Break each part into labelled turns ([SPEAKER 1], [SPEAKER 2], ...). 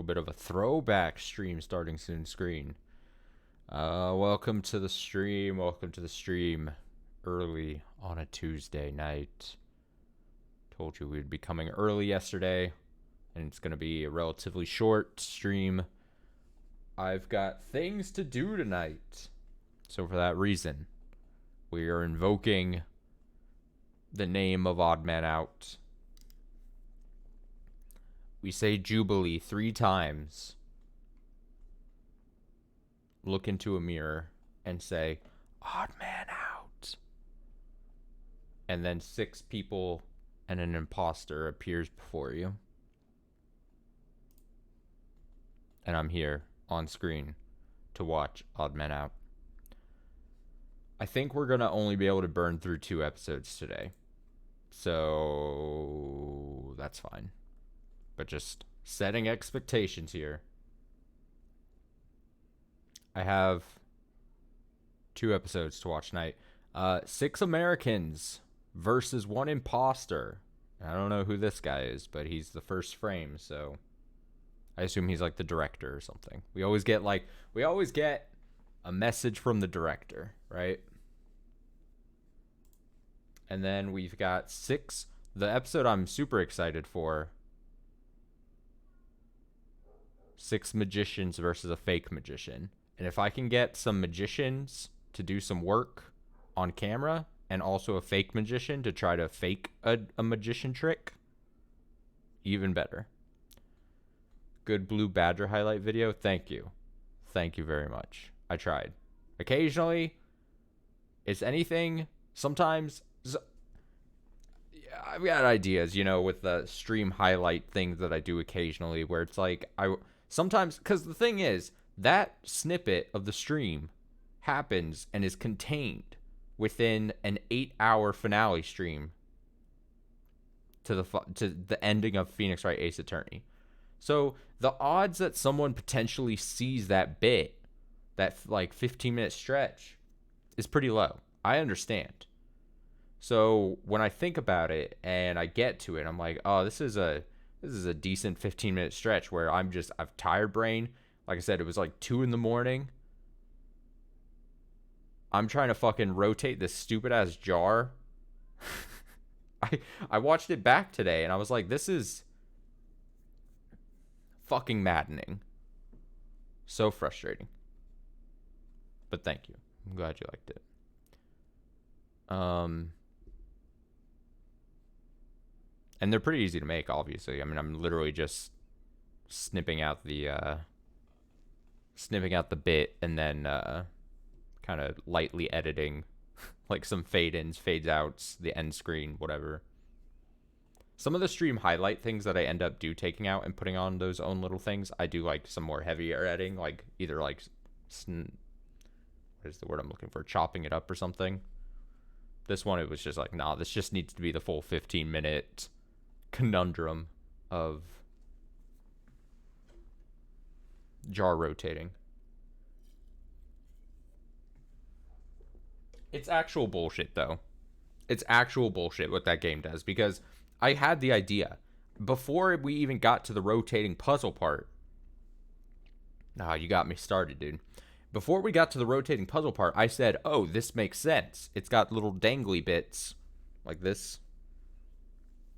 [SPEAKER 1] bit of a throwback stream starting soon screen. Welcome to the stream. Welcome to the stream early on a Tuesday night. Told you we'd be coming early yesterday, and it's going to be a relatively short stream. I've got things to do tonight. So for that reason, we are invoking the name of Odd Man Out. We say Jubilee 3 times. Look into a mirror and say, Odd Man Out. And then 6 people and an imposter appears before you. And I'm here on screen to watch Odd Man Out. I think we're going to only be able to burn through 2 episodes today. So that's fine. But just setting expectations here. I have 2 episodes to watch tonight. 6 Americans versus 1 imposter. I don't know who this guy is, but he's the first frame, so I assume he's like the director or something. We always get a message from the director, right? And then we've got 6. The episode I'm super excited for. 6 magicians versus a fake magician. And if I can get some magicians to do some work on camera and also a fake magician to try to fake a magician trick, even better. Good Blue Badger highlight video. Thank you. Thank you very much. I tried. Occasionally, it's anything. Sometimes, I've got ideas, with the stream highlight things that I do occasionally where it's like, sometimes, because the thing is, that snippet of the stream happens and is contained within an 8-hour finale stream to the ending of Phoenix Wright Ace Attorney. So the odds that someone potentially sees that bit, that like 15-minute stretch, is pretty low. I understand. So when I think about it and I get to it, I'm like, oh, this is a decent 15-minute stretch where I've tired brain. Like I said, it was like 2 a.m. I'm trying to fucking rotate this stupid ass jar. I watched it back today and I was like, this is fucking maddening. So frustrating. But thank you. I'm glad you liked it. And they're pretty easy to make, obviously. I mean, I'm literally just snipping out the bit and then kind of lightly editing like some fade-ins, fades-outs, the end screen, whatever. Some of the stream highlight things that I end up taking out and putting on those own little things, I do like some more heavier editing, like either like what is the word I'm looking for? Chopping it up or something. This one, it was just like, nah, this just needs to be the full 15-minute conundrum of jar rotating. It's actual bullshit, though. It's actual bullshit what that game does, because I had the idea before we even got to the rotating puzzle part. Ah, you got me started, dude. Before we got to the rotating puzzle part, I said, oh, this makes sense. It's got little dangly bits like this.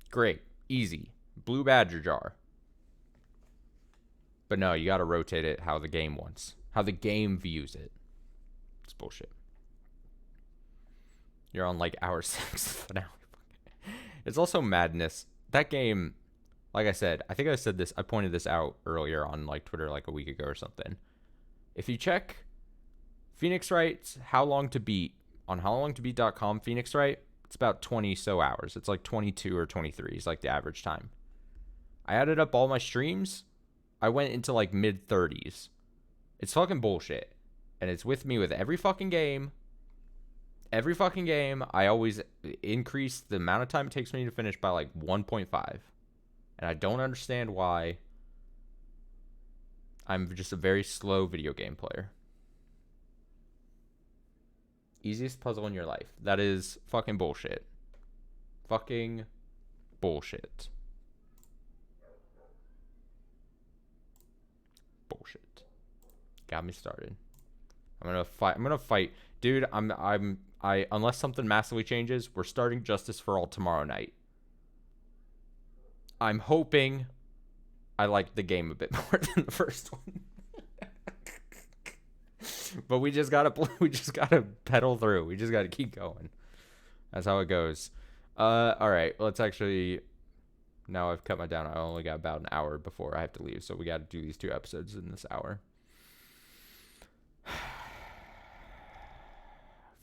[SPEAKER 1] Great. Easy. Blue Badger jar. But no, you got to rotate it how the game wants. How the game views it. It's bullshit. You're on like hour 6 finale. It's also madness. That game, like I said, I think I said this, I pointed this out earlier on like Twitter like a week ago or something. If you check Phoenix Wright's How Long to Beat on howlongtobeat.com, Phoenix Wright, it's about 20 so hours. It's like 22 or 23 is like the average time. I added up all my streams. I went into like mid 30s. It's fucking bullshit. And it's with me with every fucking game. Every fucking game, I always increase the amount of time it takes me to finish by like 1.5. And I don't understand why. I'm just a very slow video game player. Easiest puzzle in your life. That is fucking bullshit. Fucking bullshit. shit. Got me started. I'm gonna fight. Dude, unless something massively changes, we're starting Justice for All tomorrow night. I'm hoping I like the game a bit more than the first one. But we just gotta pedal through. We just gotta keep going. That's how it goes. All right. Let's actually. Now I've cut my down. I only got about an hour before I have to leave, so we got to do these 2 episodes in this hour.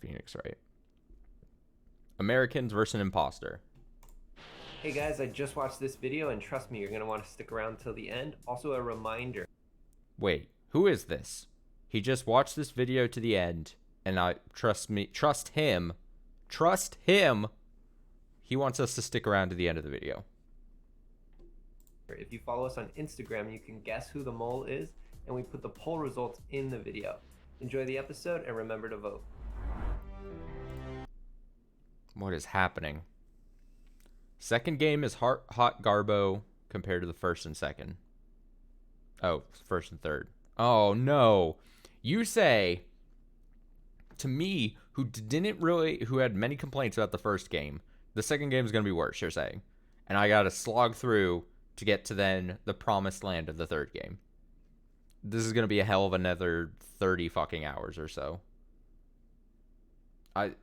[SPEAKER 1] Phoenix, right? Americans versus an imposter.
[SPEAKER 2] Hey guys, I just watched this video, and trust me, you're gonna want to stick around till the end. Also, a reminder.
[SPEAKER 1] Wait, who is this? He just watched this video to the end, and trust him. He wants us to stick around to the end of the video.
[SPEAKER 2] If you follow us on Instagram, you can guess who the mole is, and we put the poll results in the video. Enjoy the episode, and remember to vote.
[SPEAKER 1] What is happening? Second game is hot Garbo compared to the first and second. Oh, first and third. Oh, no. You say, to me, who had many complaints about the first game, the second game is going to be worse, you're saying. And I got to slog through to get to then the promised land of the third game. This is going to be a hell of another 30 fucking hours or so. I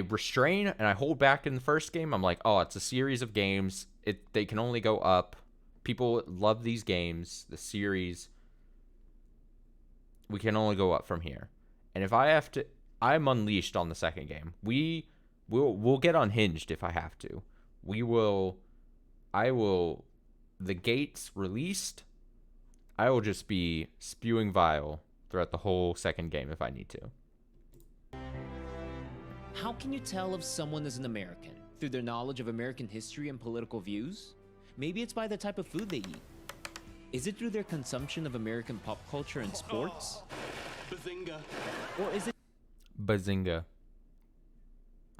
[SPEAKER 1] restrain and I hold back in the first game. I'm like, oh, it's a series of games. They can only go up. People love these games, the series. We can only go up from here. And if I have to, I'm unleashed on the second game. We'll get unhinged if I have to. The gates released. I will just be spewing vile throughout the whole second game if I need to.
[SPEAKER 3] How can you tell if someone is an American? Through their knowledge of American history and political views? Maybe it's by the type of food they eat. Is it through their consumption of American pop culture and sports?
[SPEAKER 4] Bazinga.
[SPEAKER 3] Or is it...
[SPEAKER 1] Bazinga.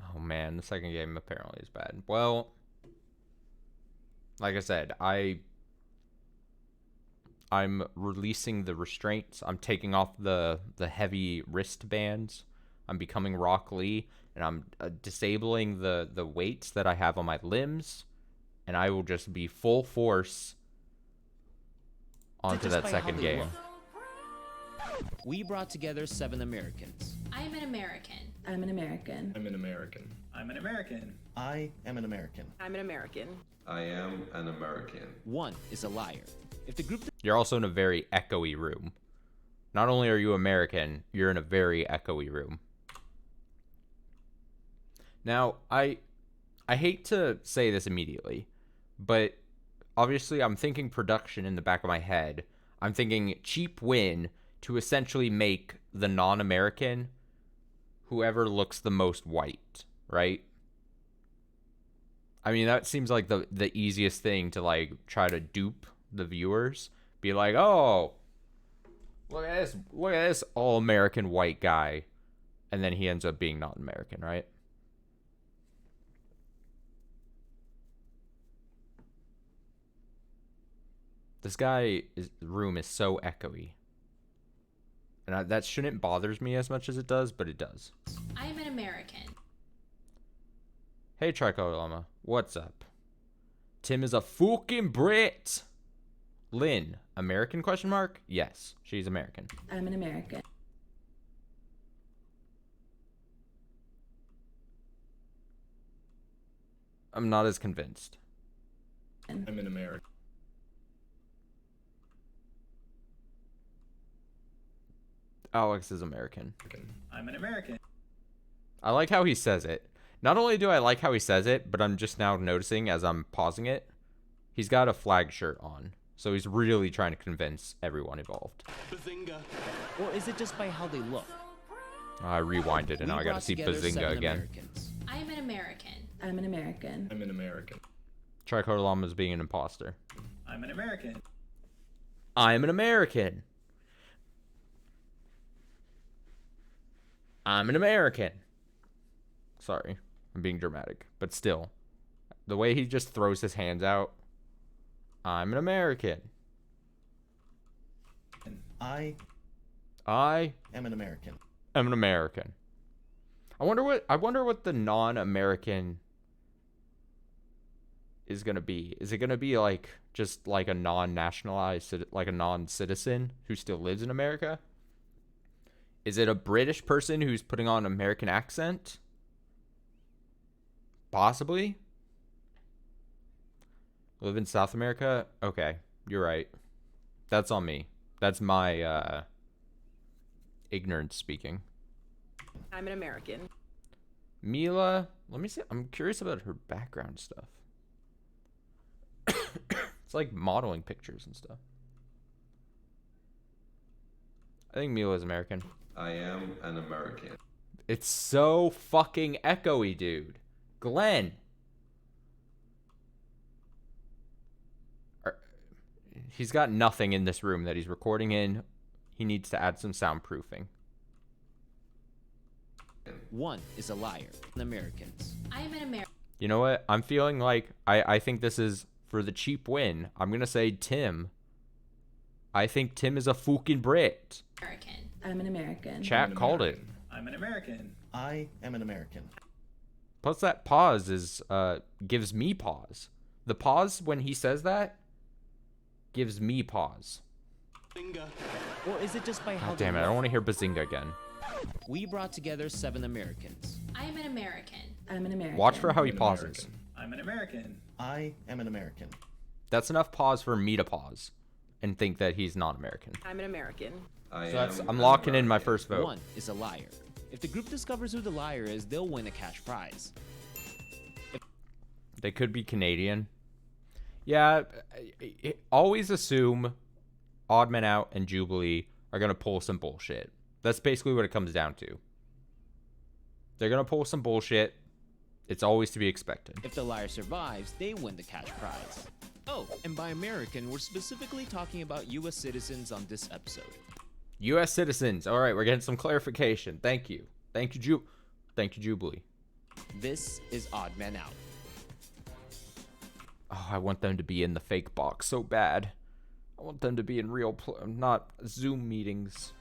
[SPEAKER 1] Oh man, the second game apparently is bad. Well, like I said, I'm releasing the restraints. I'm taking off the heavy wristbands. I'm becoming Rock Lee, and I'm disabling the weights that I have on my limbs, and I will just be full force onto that second game.
[SPEAKER 3] We brought together 7 Americans.
[SPEAKER 5] I am an American.
[SPEAKER 6] I'm an American.
[SPEAKER 4] I'm an American.
[SPEAKER 7] I'm an American.
[SPEAKER 8] I am an American.
[SPEAKER 9] I'm an American.
[SPEAKER 10] I am an American.
[SPEAKER 3] 1 is a liar. If the group...
[SPEAKER 1] You're also in a very echoey room. Not only are you American, you're in a very echoey room. Now, I hate to say this immediately, but obviously I'm thinking production in the back of my head. I'm thinking cheap win to essentially make the non-American whoever looks the most white, right? I mean, that seems like the easiest thing to like try to dupe the viewers. Be like, oh, look at this all-American white guy, and then he ends up being not American, right? This room is so echoey. And that shouldn't bother me as much as it does, but it does.
[SPEAKER 5] I am an American.
[SPEAKER 1] Hey, Tricolor Llama. What's up? Tim is a fucking Brit. Lynn, American question mark? Yes, she's American.
[SPEAKER 6] I'm an American.
[SPEAKER 1] I'm not as convinced.
[SPEAKER 4] I'm an American.
[SPEAKER 1] Alex is American.
[SPEAKER 7] I'm an American.
[SPEAKER 1] I like how he says it. Not only do I like how he says it, but I'm just now noticing as I'm pausing it, he's got a flag shirt on. So he's really trying to convince everyone involved.
[SPEAKER 4] Bazinga.
[SPEAKER 3] Or is it just by how they look?
[SPEAKER 1] I rewinded and now I gotta see Bazinga again.
[SPEAKER 3] Americans.
[SPEAKER 5] I am an American.
[SPEAKER 6] I'm an American.
[SPEAKER 4] I'm an American.
[SPEAKER 1] Tricolor Llama is being an imposter.
[SPEAKER 7] I'm an American.
[SPEAKER 1] I'm an American. I'm an American. Sorry, I'm being dramatic, but still, the way he just throws his hands out. I'm an American.
[SPEAKER 8] I
[SPEAKER 1] I
[SPEAKER 8] am an American.
[SPEAKER 1] am an American. I wonder what the non-American is gonna be. Is it gonna be like just like a non-nationalized, like a non-citizen who still lives in America? Is it a British person who's putting on an American accent? Possibly. Live in South America? Okay, you're right. That's on me. That's my ignorance speaking.
[SPEAKER 9] I'm an American.
[SPEAKER 1] Mila, let me see. I'm curious about her background stuff. It's like modeling pictures and stuff. I think Mila's American.
[SPEAKER 10] I am an American.
[SPEAKER 1] It's so fucking echoey, dude. Glenn. He's got nothing in this room that he's recording in. He needs to add some soundproofing.
[SPEAKER 3] One is a liar. Americans.
[SPEAKER 5] I am an American.
[SPEAKER 1] You know what? I'm feeling like I think this is for the cheap win. I'm going to say Tim. I think Tim is a fucking Brit.
[SPEAKER 6] I'm an American.
[SPEAKER 1] Chat called it.
[SPEAKER 7] I'm an American.
[SPEAKER 8] I am an American.
[SPEAKER 1] Plus that pause is gives me pause. The pause when he says that gives me pause.
[SPEAKER 4] Bazinga.
[SPEAKER 3] Or is it just by how
[SPEAKER 1] God damn it, I don't want to hear Bazinga again.
[SPEAKER 3] we brought together 7 Americans?
[SPEAKER 5] I am an American.
[SPEAKER 6] I'm an American.
[SPEAKER 1] Watch for how he
[SPEAKER 4] I'm an
[SPEAKER 1] pauses.
[SPEAKER 4] American.
[SPEAKER 7] I'm an American.
[SPEAKER 8] I am an American.
[SPEAKER 1] That's enough pause for me to pause and think that he's not American.
[SPEAKER 9] I'm an American.
[SPEAKER 1] I'm locking in my first vote.
[SPEAKER 3] 1 is a liar. If the group discovers who the liar is, they'll win a cash prize.
[SPEAKER 1] They could be Canadian. Yeah, always assume Odd Man Out and Jubilee are going to pull some bullshit. That's basically what it comes down to. They're going to pull some bullshit. It's always to be expected.
[SPEAKER 3] If the liar survives, they win the cash prize. Oh, and by American, we're specifically talking about U.S. citizens on this episode.
[SPEAKER 1] U.S. citizens. All right, we're getting some clarification. Thank you. Thank you, Jubilee.
[SPEAKER 3] This is Odd Man Out.
[SPEAKER 1] Oh, I want them to be in the fake box so bad. I want them to be in real, not Zoom meetings.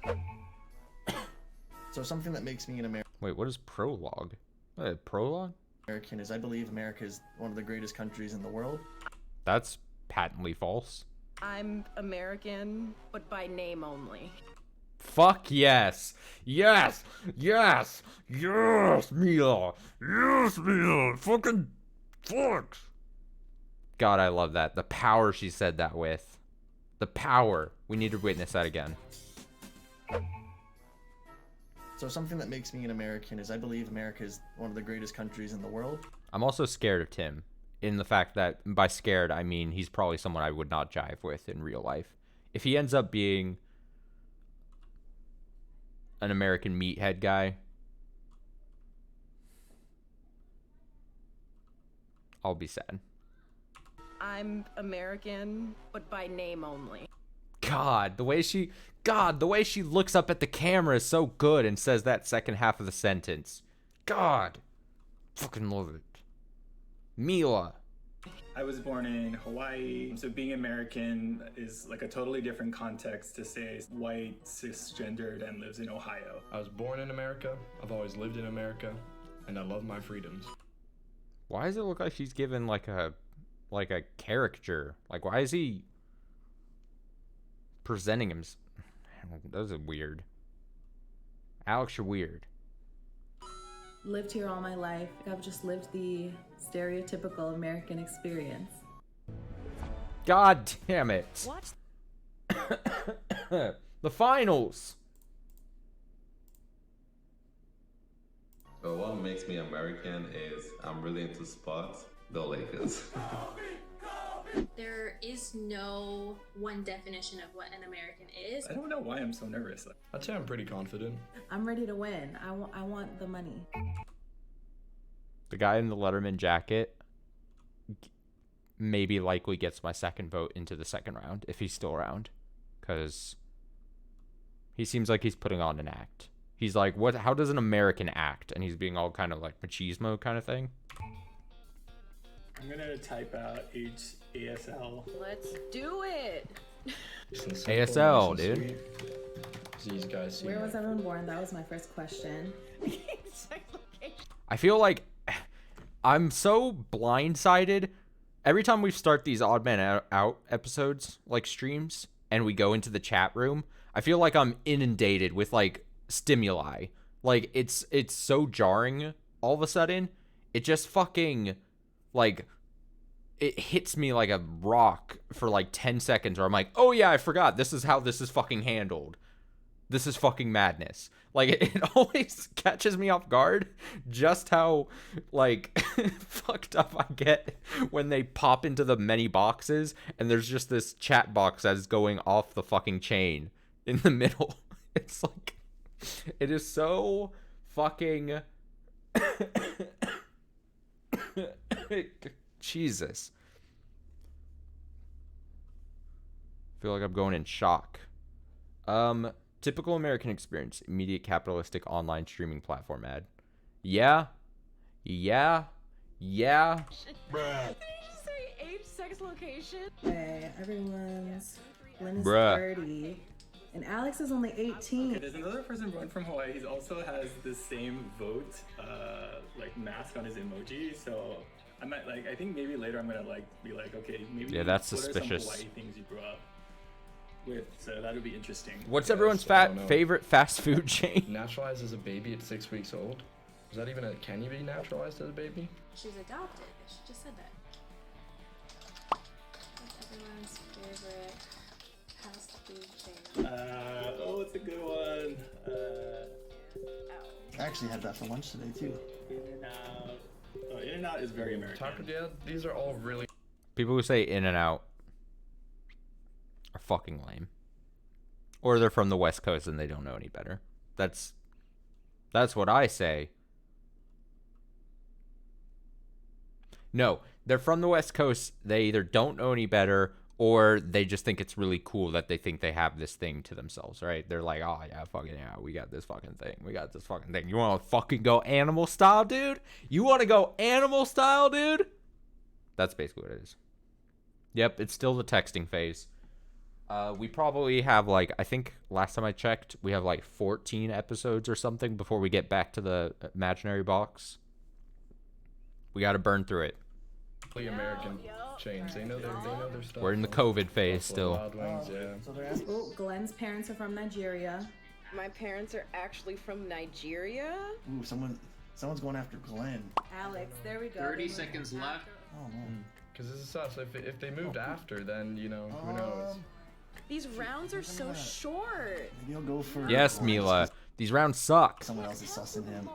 [SPEAKER 8] So something that makes me an
[SPEAKER 1] Wait, what is prologue? Prologue?
[SPEAKER 8] American is I believe America is one of the greatest countries in the world.
[SPEAKER 1] That's patently false.
[SPEAKER 9] I'm American, but by name only.
[SPEAKER 1] Fuck yes. Yes. Yes. Yes, Mila. Yes, Mila. Fucking fuck. God, I love that. The power she said that with. The power. We need to witness that again.
[SPEAKER 8] So something that makes me an American is I believe America is one of the greatest countries in the world.
[SPEAKER 1] I'm also scared of Tim. In the fact that, by scared, I mean he's probably someone I would not jive with in real life. If he ends up being an American meathead guy, I'll be sad.
[SPEAKER 9] I'm American, but by name only.
[SPEAKER 1] God, the way she looks up at the camera is so good and says that second half of the sentence. God, fucking love it. Mila.
[SPEAKER 7] I was born in Hawaii, so being American is like a totally different context to say white, cisgendered, and lives in Ohio.
[SPEAKER 4] I was born in America. I've always lived in America, and I love my freedoms.
[SPEAKER 1] Why does it look like she's given like a caricature? Like, why is he presenting him? Those are weird. Alex, you're weird.
[SPEAKER 6] Lived here all my life. I've just lived the stereotypical American experience.
[SPEAKER 1] God damn it.
[SPEAKER 9] What?
[SPEAKER 1] The finals.
[SPEAKER 10] But what makes me American is I'm really into sports. The Lakers.
[SPEAKER 5] There is no one definition of what an American is.
[SPEAKER 7] I don't know why I'm so nervous.
[SPEAKER 4] I'd say I'm pretty confident.
[SPEAKER 6] I'm ready to win. I want the money.
[SPEAKER 1] The guy in the Letterman jacket maybe likely gets my second vote into the second round if he's still around, because he seems like he's putting on an act. He's like, what? How does an American act? And he's being all kind of like machismo kind of thing.
[SPEAKER 7] I'm gonna type out HASL.
[SPEAKER 9] Let's do it.
[SPEAKER 4] Some simple,
[SPEAKER 1] ASL,
[SPEAKER 4] nice
[SPEAKER 1] dude.
[SPEAKER 4] and sweet. These guys seem
[SPEAKER 6] Where was
[SPEAKER 4] like-
[SPEAKER 6] everyone born? That was my first question.
[SPEAKER 1] I feel like I'm so blindsided every time we start these Odd Man Out episodes, like streams, and we go into the chat room. I feel like I'm inundated with like stimuli. Like it's so jarring all of a sudden. It just fucking like it hits me like a rock for like 10 seconds where I'm like, "Oh yeah, I forgot. This is how this is fucking handled. This is fucking madness." Like it always catches me off guard just how like fucked up I get when they pop into the many boxes and there's just this chat box that is going off the fucking chain in the middle. It's like it is so fucking Jesus. I feel like I'm going in shock. Typical American experience, immediate capitalistic online streaming platform ad. Yeah.
[SPEAKER 9] Did you just say age, sex, location?
[SPEAKER 6] Okay, everyone's. Lynn is
[SPEAKER 1] Bruh.
[SPEAKER 6] 30. And Alex is only 18.
[SPEAKER 7] Okay, there's another person born from Hawaii. He also has the same vote, like mask on his emoji. So I might like. I think maybe later I'm gonna like be like, okay, maybe.
[SPEAKER 1] Yeah, that's
[SPEAKER 7] what
[SPEAKER 1] suspicious.
[SPEAKER 7] Are some Hawaii things you grew up with? So that would be interesting.
[SPEAKER 1] What's
[SPEAKER 4] Yes,
[SPEAKER 1] everyone's
[SPEAKER 4] I don't know.
[SPEAKER 1] favorite fast food chain?
[SPEAKER 4] Naturalized as a baby at 6 weeks old. Is that even a? Can you be naturalized as a baby?
[SPEAKER 5] She's adopted. She just said that. What's everyone's favorite fast food chain?
[SPEAKER 7] Oh, it's a good one.
[SPEAKER 8] I actually had that for lunch today too.
[SPEAKER 7] In-N-Out. Oh, In-N-Out is very American.
[SPEAKER 4] Taco, yeah, these are all really.
[SPEAKER 1] People who say In and Out are fucking lame. Or they're from the West Coast and they don't know any better. That's what I say. No, they're from the West Coast. They either don't know any better or they just think it's really cool that they think they have this thing to themselves, right? They're like, oh, yeah, fucking yeah, we got this fucking thing. We got this fucking thing. You want to fucking go animal style, dude? You want to go animal style, dude? That's basically what it is. Yep, it's still the texting phase. We probably have like, I think last time I checked, we have like 14 episodes or something before we get back to the imaginary box. We got to burn through it.
[SPEAKER 4] American chains. They know their stuff.
[SPEAKER 1] We're in the
[SPEAKER 4] though.
[SPEAKER 1] COVID phase
[SPEAKER 4] Buffalo
[SPEAKER 1] still.
[SPEAKER 4] Wild Wings, yeah.
[SPEAKER 8] So they're asking.
[SPEAKER 6] Oh, Glenn's parents are from Nigeria.
[SPEAKER 9] My parents are actually from Nigeria.
[SPEAKER 8] Ooh, someone's going after Glenn.
[SPEAKER 6] Alex, there we go.
[SPEAKER 11] 30 seconds left.
[SPEAKER 8] Oh man.
[SPEAKER 4] Because this is us. If they moved after, then you know who knows.
[SPEAKER 9] These rounds are so short.
[SPEAKER 8] Maybe I'll go for.
[SPEAKER 1] Yes,
[SPEAKER 8] Glenn's,
[SPEAKER 1] Mila.
[SPEAKER 8] 'cause
[SPEAKER 1] These rounds suck.
[SPEAKER 8] Someone else is sussing him.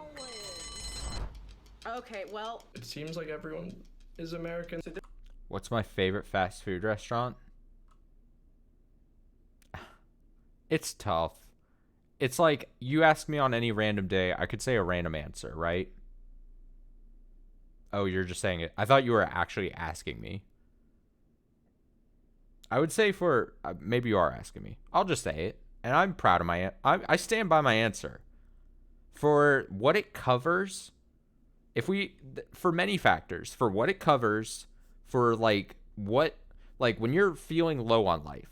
[SPEAKER 9] Okay, well,
[SPEAKER 4] It seems like everyone is American.
[SPEAKER 1] What's my favorite fast food restaurant? It's tough. It's like you ask me on any random day, I could say a random answer, right? Oh, you're just saying it. I thought you were actually asking me. I would say for maybe you are asking me. I'll just say it, and I'm proud of my. I stand by my answer. For what it covers, for many factors, for what it covers, for like when you're feeling low on life,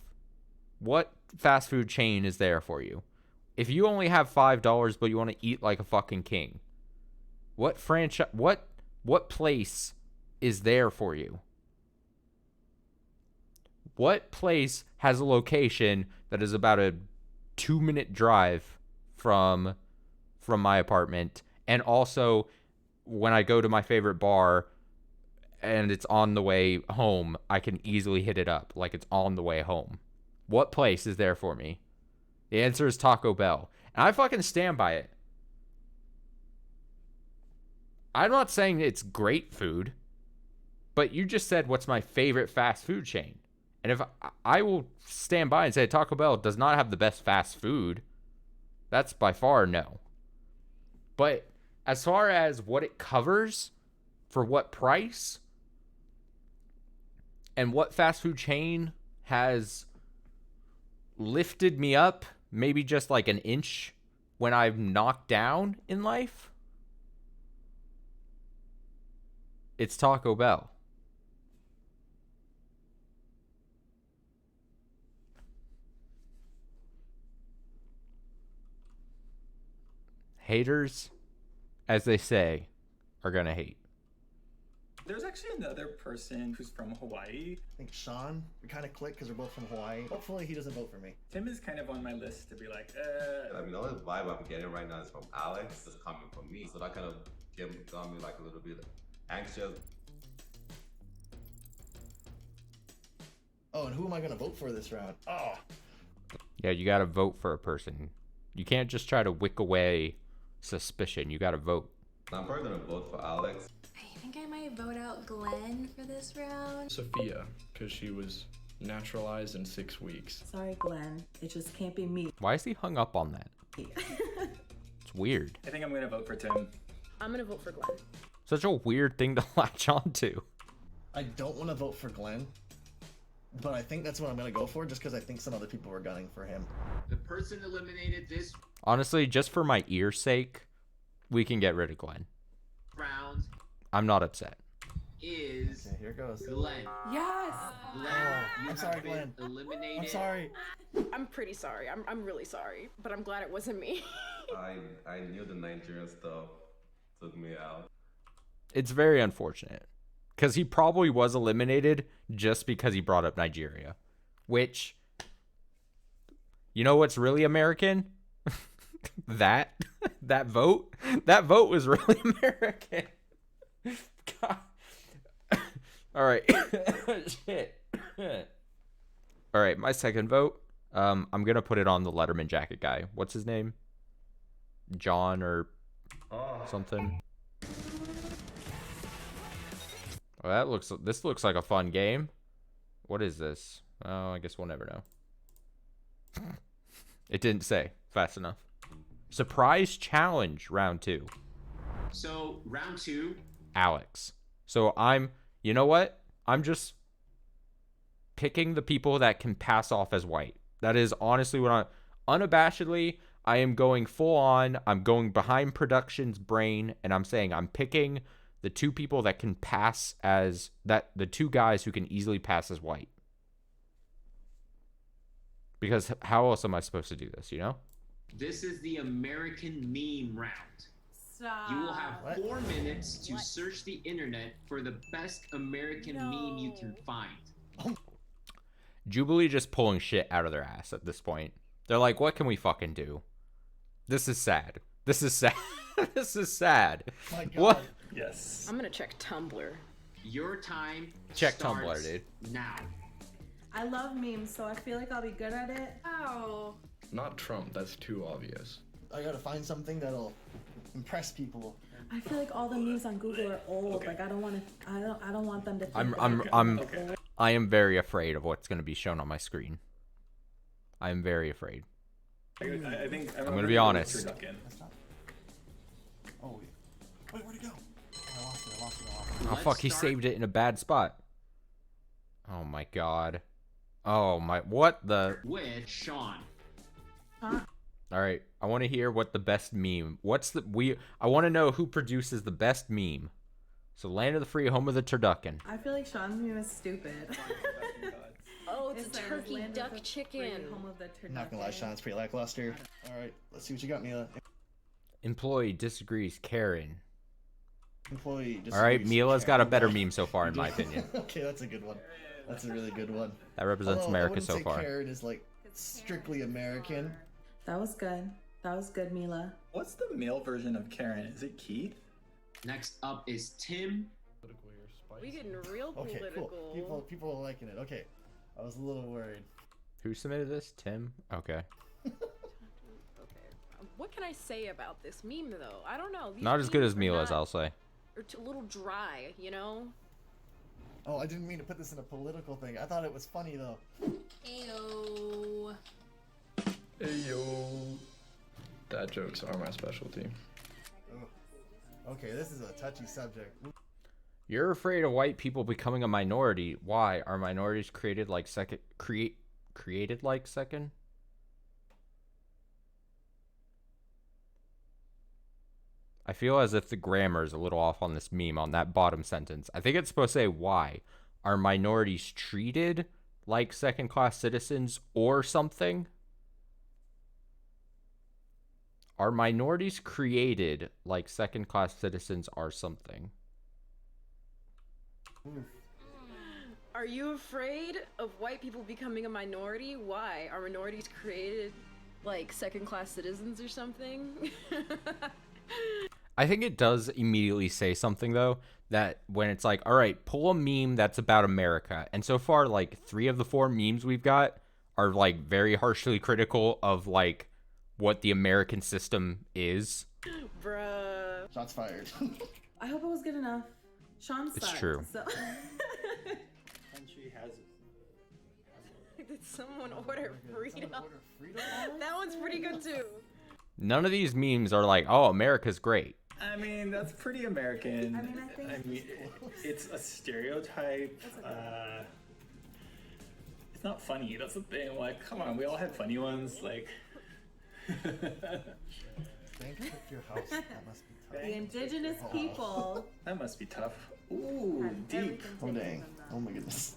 [SPEAKER 1] what fast food chain is there for you? If you only have $5 but you want to eat like a fucking king, what franchise, what place is there for you? What place has a location that is about a 2-minute drive from my apartment, and also when I go to my favorite bar and it's on the way home, I can easily hit it up like it's on the way home? What place is there for me? The answer is Taco Bell. And I fucking stand by it. I'm not saying it's great food, but you just said what's my favorite fast food chain. And if I will stand by and say Taco Bell does not have the best fast food, that's by far no. But as far as what it covers, for what price, and what fast food chain has lifted me up maybe just like an inch when I've knocked down in life, it's Taco Bell. Haters, as they say, are gonna hate.
[SPEAKER 7] There's actually another person who's from Hawaii.
[SPEAKER 8] I think Sean, we kind of click because we're both from Hawaii. Hopefully he doesn't vote for me.
[SPEAKER 7] Tim is kind of on my list to be like,
[SPEAKER 10] I mean, all the vibe I'm getting right now is from Alex. It's coming from me. So that kind of got me like a little bit anxious.
[SPEAKER 8] Oh, and who am I going to vote for this round? Oh.
[SPEAKER 1] Yeah, you gotta vote for a person. You can't just try to wick away suspicion. You gotta vote.
[SPEAKER 10] I'm probably gonna vote for Alex.
[SPEAKER 5] I think I might vote out Glenn for this round.
[SPEAKER 4] Sophia, because she was naturalized in 6 weeks.
[SPEAKER 6] Sorry, Glenn. It just can't be me.
[SPEAKER 1] Why is he hung up on that? It's weird.
[SPEAKER 7] I think I'm gonna vote for Tim.
[SPEAKER 9] I'm gonna vote for Glenn.
[SPEAKER 1] Such a weird thing to latch onto.
[SPEAKER 8] I don't want to vote for Glenn, but I think that's what I'm going to go for just because I think some other people were gunning for him.
[SPEAKER 11] The person eliminated this
[SPEAKER 1] Honestly, just for my ear's sake, we can get rid of Glenn.
[SPEAKER 11] round
[SPEAKER 1] I'm not upset.
[SPEAKER 11] is
[SPEAKER 8] Okay, here goes.
[SPEAKER 11] Glenn.
[SPEAKER 9] Yes!
[SPEAKER 11] Glenn,
[SPEAKER 8] Oh,
[SPEAKER 11] you
[SPEAKER 8] I'm sorry,
[SPEAKER 11] have been
[SPEAKER 8] Glenn.
[SPEAKER 11] eliminated.
[SPEAKER 8] I'm sorry.
[SPEAKER 9] I'm pretty sorry. I'm really sorry, but I'm glad it wasn't me.
[SPEAKER 10] I knew the Nigerian stuff took me out.
[SPEAKER 1] It's very unfortunate. Because he probably was eliminated just because he brought up Nigeria. Which, you know what's really American? that vote? That vote was really American. God. All right. Shit. All right, my second vote. I'm going to put it on the Letterman jacket guy. What's his name? John or something. Well, this looks like a fun game. What is this? Oh, I guess we'll never know. It didn't say fast enough. Surprise challenge round 2.
[SPEAKER 11] So round 2.
[SPEAKER 1] Alex. So you know what? I'm just picking the people that can pass off as white. That is honestly what unabashedly, I am going full on. I'm going behind production's brain and I'm saying I'm picking the 2 people that can pass as the 2 guys who can easily pass as white. Because how else am I supposed to do this, you know?
[SPEAKER 11] This is the American meme round.
[SPEAKER 6] Stop.
[SPEAKER 11] You will have
[SPEAKER 8] What?
[SPEAKER 11] 4 minutes to search the internet for the best American meme you can find.
[SPEAKER 1] Jubilee just pulling shit out of their ass at this point. They're like, what can we fucking do? This is sad. This is sad. This is sad.
[SPEAKER 8] My God.
[SPEAKER 1] What?
[SPEAKER 7] Yes.
[SPEAKER 9] I'm gonna check Tumblr.
[SPEAKER 11] Your time
[SPEAKER 1] Check
[SPEAKER 11] starts
[SPEAKER 1] Tumblr, dude.
[SPEAKER 11] now.
[SPEAKER 6] I love memes, so I feel like I'll be good at it.
[SPEAKER 5] Oh.
[SPEAKER 4] Not Trump, that's too obvious.
[SPEAKER 8] I got to find something that'll impress people.
[SPEAKER 6] I feel like all the memes on Google are old. Like I don't want them to think
[SPEAKER 1] I am very afraid of what's going to be shown on my screen. I am very afraid.
[SPEAKER 7] I think
[SPEAKER 1] I'm gonna be honest.
[SPEAKER 8] Oh, wait, where'd it go? I lost it.
[SPEAKER 1] Oh fuck, he saved it in a bad spot. Oh my god. Oh my, what the?
[SPEAKER 11] With Sean.
[SPEAKER 6] Huh?
[SPEAKER 1] All right, I want to hear what the best meme. I want to know who produces the best meme. So land of the free, home of the turducken.
[SPEAKER 6] I feel like Sean's meme is stupid.
[SPEAKER 9] Oh, it's a
[SPEAKER 6] It says
[SPEAKER 9] turkey
[SPEAKER 6] land of
[SPEAKER 9] duck
[SPEAKER 6] the
[SPEAKER 9] chicken.
[SPEAKER 6] free, home of the
[SPEAKER 8] I'm not gonna lie,
[SPEAKER 6] turducken.
[SPEAKER 8] Sean's pretty lackluster. All right, let's see what you got, Mila.
[SPEAKER 1] Employee disagrees, Karen.
[SPEAKER 8] Employee.
[SPEAKER 1] All right,
[SPEAKER 8] disagrees.
[SPEAKER 1] Mila's got a better
[SPEAKER 8] Okay.
[SPEAKER 1] meme so far, in my opinion.
[SPEAKER 8] Okay, that's a good one. That's a really good one.
[SPEAKER 1] That represents
[SPEAKER 8] Although, I
[SPEAKER 1] America
[SPEAKER 8] wouldn't
[SPEAKER 1] so
[SPEAKER 8] say
[SPEAKER 1] far.
[SPEAKER 8] Karen is like strictly American.
[SPEAKER 6] That was good. That was good, Mila.
[SPEAKER 7] What's the male version of Karen? Is it Keith?
[SPEAKER 11] Next up is Tim.
[SPEAKER 9] We getting real
[SPEAKER 8] Okay,
[SPEAKER 9] political.
[SPEAKER 8] cool. People are liking it. Okay, I was a little worried.
[SPEAKER 1] Who submitted this? Tim? Okay.
[SPEAKER 9] Okay. What can I say about this meme though? I don't know. These
[SPEAKER 1] Not as good
[SPEAKER 9] memes
[SPEAKER 1] as
[SPEAKER 9] are
[SPEAKER 1] Mila's,
[SPEAKER 9] not-
[SPEAKER 1] I'll say.
[SPEAKER 9] Or a little dry, you know?
[SPEAKER 8] Oh, I didn't mean to put this in a political thing. I thought it was funny though.
[SPEAKER 5] Ayo.
[SPEAKER 4] Hey yo. Dad jokes are my specialty.
[SPEAKER 8] Ugh. Okay, this is a touchy subject.
[SPEAKER 1] You're afraid of white people becoming a minority. Why are minorities created like second? Created like second? I feel as if the grammar is a little off on this meme on that bottom sentence. I think it's supposed to say why are minorities treated like second-class citizens or something. Are minorities created like second-class citizens are something?
[SPEAKER 9] Are you afraid of white people becoming a minority? Why? Are minorities created like second-class citizens or something?
[SPEAKER 1] I think it does immediately say something, though, that when it's like, all right, pull a meme that's about America. And so far, like, 3 of the 4 memes we've got are, like, very harshly critical of, like, what the American system is.
[SPEAKER 9] Bruh.
[SPEAKER 8] Shots fired.
[SPEAKER 6] I hope it was good enough. Sean sucked.
[SPEAKER 1] It's true.
[SPEAKER 6] So
[SPEAKER 7] Country has
[SPEAKER 9] Did someone order freedom? That one's pretty good too.
[SPEAKER 1] None of these memes are like, oh, America's great.
[SPEAKER 7] I mean, that's pretty American.
[SPEAKER 6] I think
[SPEAKER 7] it's a stereotype. It's not funny. That's the thing. Like, come on, we all had funny ones. Like,
[SPEAKER 8] Thank you for your house. That must be tough.
[SPEAKER 6] the indigenous people.
[SPEAKER 7] that must be tough. Ooh,
[SPEAKER 6] had
[SPEAKER 7] deep.
[SPEAKER 6] everything
[SPEAKER 8] Oh
[SPEAKER 6] taken
[SPEAKER 8] dang.
[SPEAKER 6] from them.
[SPEAKER 8] Oh my goodness.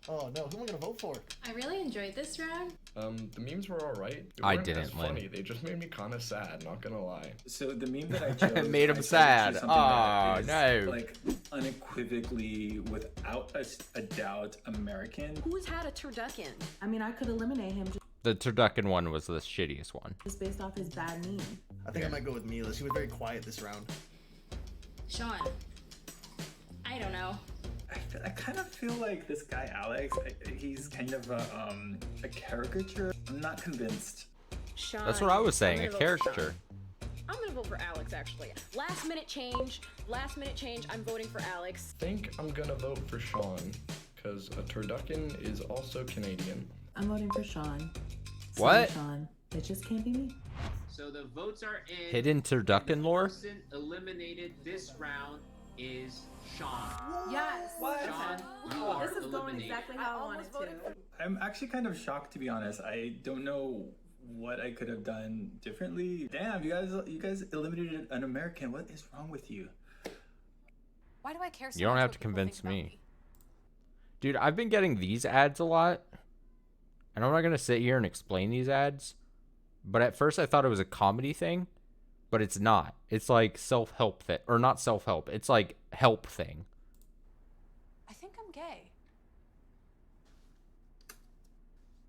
[SPEAKER 8] Oh no, who am I gonna vote for?
[SPEAKER 5] I really enjoyed this round.
[SPEAKER 4] The memes were alright.
[SPEAKER 1] I didn't,
[SPEAKER 4] as
[SPEAKER 1] Lynn.
[SPEAKER 4] funny. They just made me kind of sad, not gonna lie.
[SPEAKER 7] So the meme that I chose
[SPEAKER 1] Made him
[SPEAKER 7] I tried to
[SPEAKER 1] sad.
[SPEAKER 7] choose something that
[SPEAKER 1] Oh,
[SPEAKER 7] is,
[SPEAKER 1] no.
[SPEAKER 7] Like unequivocally, without a doubt, American.
[SPEAKER 9] Who's had a turducken?
[SPEAKER 6] I mean, I could eliminate him
[SPEAKER 1] The turducken one was the shittiest one.
[SPEAKER 6] just based off his bad meme.
[SPEAKER 8] I think I might go with Mila. She was very quiet this round.
[SPEAKER 5] Sean. I don't know.
[SPEAKER 7] I kind of feel like this guy Alex, he's kind of a caricature. I'm not convinced.
[SPEAKER 9] Sean.
[SPEAKER 1] That's what I was saying,
[SPEAKER 9] I'm
[SPEAKER 1] a
[SPEAKER 9] gonna vote for
[SPEAKER 1] caricature.
[SPEAKER 9] Sean. I'm gonna vote for Alex actually. Last minute change. I'm voting for Alex.
[SPEAKER 4] I think I'm gonna vote for Sean, because a turducken is also Canadian.
[SPEAKER 6] I'm voting for Sean.
[SPEAKER 1] What?
[SPEAKER 6] Sorry, Sean. It just can't be me.
[SPEAKER 11] So the votes are in.
[SPEAKER 1] Hidden turducken lore?
[SPEAKER 11] The person eliminated this round is Sean.
[SPEAKER 6] Yes.
[SPEAKER 11] Sean, you are
[SPEAKER 6] This is going
[SPEAKER 11] eliminated.
[SPEAKER 6] exactly how I wanted to.
[SPEAKER 7] I'm actually kind of shocked, to be honest. I don't know what I could have done differently. Damn, you guys eliminated an American. What is wrong with you?
[SPEAKER 12] Why do I care so
[SPEAKER 1] You don't
[SPEAKER 12] much
[SPEAKER 1] have
[SPEAKER 12] what
[SPEAKER 1] to
[SPEAKER 12] people
[SPEAKER 1] convince
[SPEAKER 12] think about
[SPEAKER 1] me. Dude, I've been getting these ads a lot. And I'm not going to sit here and explain these ads. But at first I thought it was a comedy thing. But it's not. It's like self-help thing. Or not self-help. It's like help thing.
[SPEAKER 12] I think I'm gay.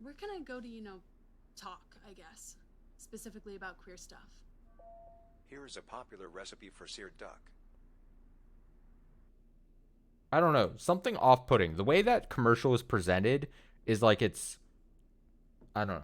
[SPEAKER 13] Where can I go to, talk, I guess, specifically about queer stuff?
[SPEAKER 14] Here is a popular recipe for seared duck.
[SPEAKER 1] I don't know. Something off-putting. The way that commercial is presented is like it's... I don't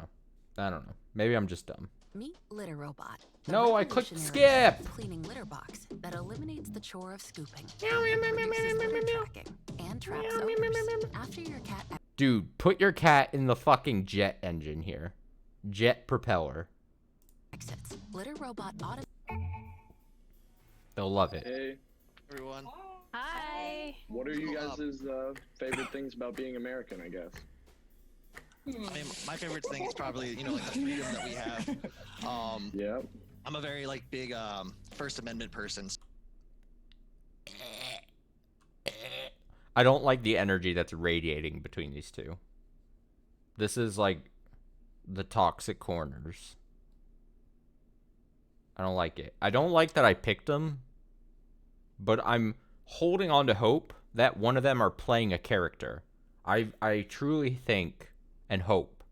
[SPEAKER 1] know. Maybe I'm just dumb.
[SPEAKER 15] Meet Litter Robot. the
[SPEAKER 1] No, I clicked
[SPEAKER 15] revolutionary
[SPEAKER 1] skip!
[SPEAKER 15] cleaning litter box that eliminates the chore of scooping, reduces litter tracking, and traps odors. After your cat
[SPEAKER 1] Dude, put your cat in the fucking jet engine here. Jet propeller.
[SPEAKER 15] exits, Litter Robot auto.
[SPEAKER 1] They'll love it.
[SPEAKER 16] Hey, everyone.
[SPEAKER 9] Hi.
[SPEAKER 16] What are you guys' favorite things about being American, I guess?
[SPEAKER 17] I mean, my favorite thing is probably, like the freedom that we have.
[SPEAKER 16] Yeah.
[SPEAKER 17] I'm a very, big, First Amendment person.
[SPEAKER 1] I don't like the energy that's radiating between these two. This is like the toxic corners. I don't like it. I don't like that I picked them, but I'm holding on to hope that one of them are playing a character. I truly think and hope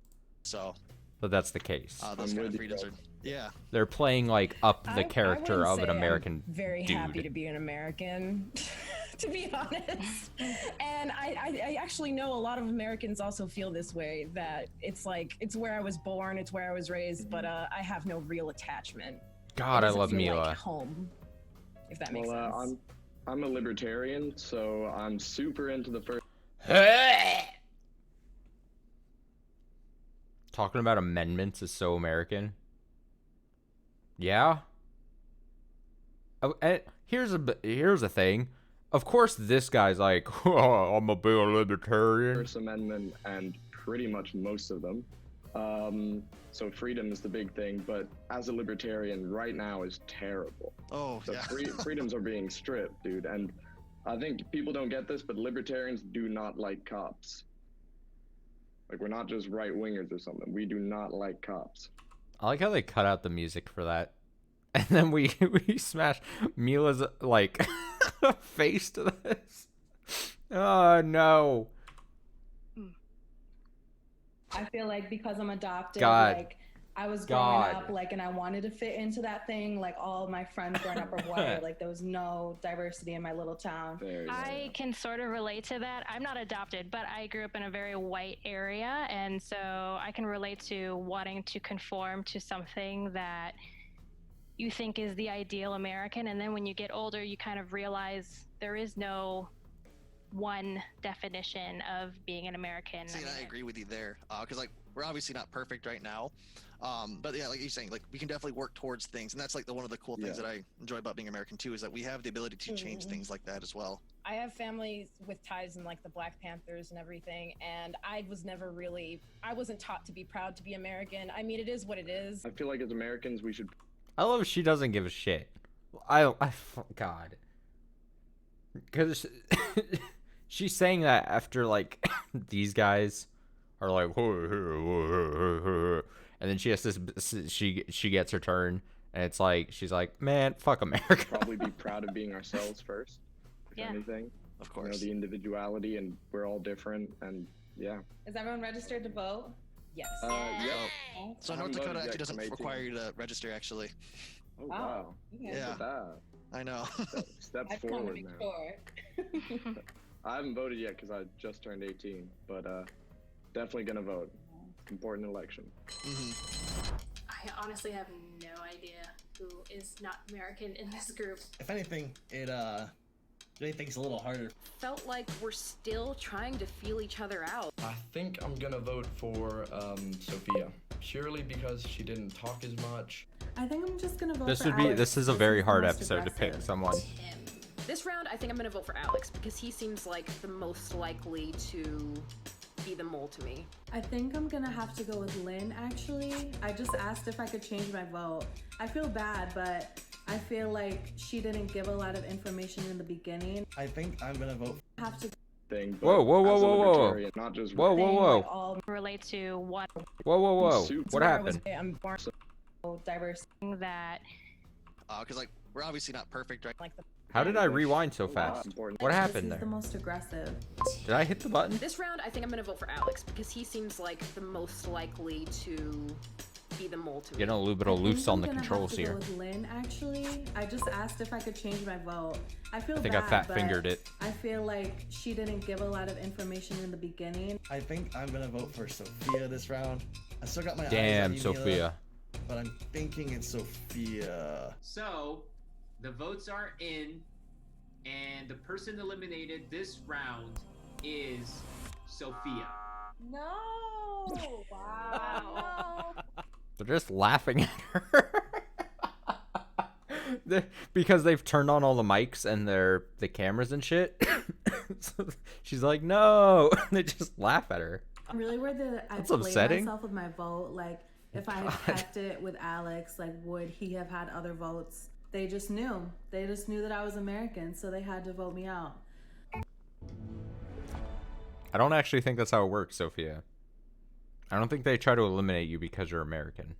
[SPEAKER 17] So,
[SPEAKER 1] that that's the case.
[SPEAKER 17] those kind of freedoms are, yeah.
[SPEAKER 1] They're playing like up the character
[SPEAKER 18] wouldn't
[SPEAKER 1] of an
[SPEAKER 18] say I'm
[SPEAKER 1] American
[SPEAKER 18] very
[SPEAKER 1] dude.
[SPEAKER 18] happy to be an American, to be honest. And I actually know a lot of Americans also feel this way, that it's where I was born, it's where I was raised, but I have no real attachment.
[SPEAKER 1] God,
[SPEAKER 18] It
[SPEAKER 1] I
[SPEAKER 18] doesn't
[SPEAKER 1] love
[SPEAKER 18] feel
[SPEAKER 1] Mila.
[SPEAKER 18] like home, if that makes sense.
[SPEAKER 16] I'm a libertarian, so I'm super into the first.
[SPEAKER 1] Talking about amendments is so American. Yeah. Oh, and here's a thing. Of course, this guy's like, oh, I'm a big libertarian.
[SPEAKER 16] First Amendment and pretty much most of them. So freedom is the big thing, but as a libertarian, right now is terrible.
[SPEAKER 17] Oh,
[SPEAKER 16] so
[SPEAKER 17] yeah.
[SPEAKER 16] Freedoms are being stripped, dude. And I think people don't get this, but libertarians do not like cops. Like, we're not just right-wingers or something. We do not like cops.
[SPEAKER 1] I like how they cut out the music for that. And then we smash Mila's like face to this. Oh no.
[SPEAKER 6] I feel like because I'm adopted,
[SPEAKER 1] God.
[SPEAKER 6] like I was growing up, like, and I wanted to fit into that thing. Like all my friends growing up are white. Like there was no diversity in my little town.
[SPEAKER 19] I can sort of relate to that. I'm not adopted, but I grew up in a very white area, and so I can relate to wanting to conform to something that you think is the ideal American, and then when you get older, you kind of realize there is no one definition of being an American.
[SPEAKER 17] See, and I agree with you there, because like we're obviously not perfect right now, but yeah, like you're saying, like we can definitely work towards things, and that's like one of the cool things that I enjoy about being American too, is that we have the ability to change things like that as well.
[SPEAKER 18] I have families with ties in like the Black Panthers and everything, and I wasn't taught to be proud to be American. I mean, it is what it is.
[SPEAKER 16] I feel like as Americans, we should.
[SPEAKER 1] I love she doesn't give a shit. God. Because she's saying that after, like, these guys are like, and then she has this, she gets her turn, and it's like, she's like, man, fuck America.
[SPEAKER 16] Probably be proud of being ourselves first, if anything.
[SPEAKER 17] Of course.
[SPEAKER 16] You know, the individuality, and we're all different, and yeah.
[SPEAKER 6] Is everyone registered to vote?
[SPEAKER 18] Yes.
[SPEAKER 16] Yeah.
[SPEAKER 17] So North Dakota actually doesn't require you to register, actually.
[SPEAKER 16] Oh, wow.
[SPEAKER 17] Yeah.
[SPEAKER 16] Look at that.
[SPEAKER 17] I know.
[SPEAKER 16] Steps
[SPEAKER 6] I've come to
[SPEAKER 16] forward
[SPEAKER 6] be
[SPEAKER 16] now.
[SPEAKER 6] sure.
[SPEAKER 16] I haven't voted yet because I just turned 18, but definitely gonna vote. Important election.
[SPEAKER 5] I honestly have no idea who is not American in this group.
[SPEAKER 8] If anything, it makes a little harder.
[SPEAKER 9] Felt like we're still trying to feel each other out.
[SPEAKER 4] I think I'm gonna vote for Sophia, purely because she didn't talk as much.
[SPEAKER 6] I think I'm just gonna vote
[SPEAKER 1] This
[SPEAKER 6] for
[SPEAKER 1] would be.
[SPEAKER 6] Alex.
[SPEAKER 1] This is a
[SPEAKER 6] This
[SPEAKER 1] very
[SPEAKER 6] the
[SPEAKER 1] hard
[SPEAKER 6] most
[SPEAKER 1] episode to pick
[SPEAKER 6] aggressive.
[SPEAKER 1] someone.
[SPEAKER 9] This round, I think I'm gonna vote for Alex because he seems like the most likely to be the mole to me.
[SPEAKER 6] I think I'm gonna have to go with Lynn, actually. I just asked if I could change my vote. I feel bad, but I feel like she didn't give a lot of information in the beginning.
[SPEAKER 8] I think I'm gonna vote.
[SPEAKER 6] Have to.
[SPEAKER 16] Thing,
[SPEAKER 1] Whoa, whoa, whoa,
[SPEAKER 16] as a
[SPEAKER 1] whoa, whoa.
[SPEAKER 16] libertarian, not just
[SPEAKER 1] Whoa, whoa, whoa.
[SPEAKER 19] All relate to what
[SPEAKER 1] Whoa, whoa, whoa. What happened?
[SPEAKER 18] I'm born
[SPEAKER 6] diverse.
[SPEAKER 19] that
[SPEAKER 17] Because like we're obviously not perfect, right?
[SPEAKER 18] Like
[SPEAKER 1] How did I rewind so fast? What happened
[SPEAKER 6] This is the
[SPEAKER 1] there?
[SPEAKER 6] most aggressive.
[SPEAKER 1] Did I hit the button?
[SPEAKER 9] This round, I think I'm gonna vote for Alex because he seems like the most likely to be the mole to me.
[SPEAKER 1] Getting a little bit of loose on the controls
[SPEAKER 6] I think I'm
[SPEAKER 1] here.
[SPEAKER 6] gonna have to go with Lynn, actually. I just asked if I could change my vote. I feel
[SPEAKER 1] I think
[SPEAKER 6] bad,
[SPEAKER 1] I fat
[SPEAKER 6] but
[SPEAKER 1] fingered it.
[SPEAKER 6] I feel like she didn't give a lot of information in the beginning.
[SPEAKER 8] I think I'm gonna vote for Sophia this round. I still got my eyes
[SPEAKER 1] Damn,
[SPEAKER 8] on you,
[SPEAKER 1] Sophia.
[SPEAKER 8] Mila, but I'm thinking it's Sophia.
[SPEAKER 11] So, the votes are in, and the person eliminated this round is Sophia.
[SPEAKER 6] No! Wow.
[SPEAKER 1] They're just laughing at her. Because they've turned on all the mics and the cameras and shit. So she's like, no. They just laugh at her.
[SPEAKER 6] I'm really worried that I
[SPEAKER 1] That's
[SPEAKER 6] played
[SPEAKER 1] upsetting.
[SPEAKER 6] myself with my vote. Like, if I had kept it with Alex, like, would he have had other votes? They just knew. They just knew that I was American, so they had to vote me out.
[SPEAKER 1] I don't actually think that's how it works, Sophia. I don't think they try to eliminate you because you're American.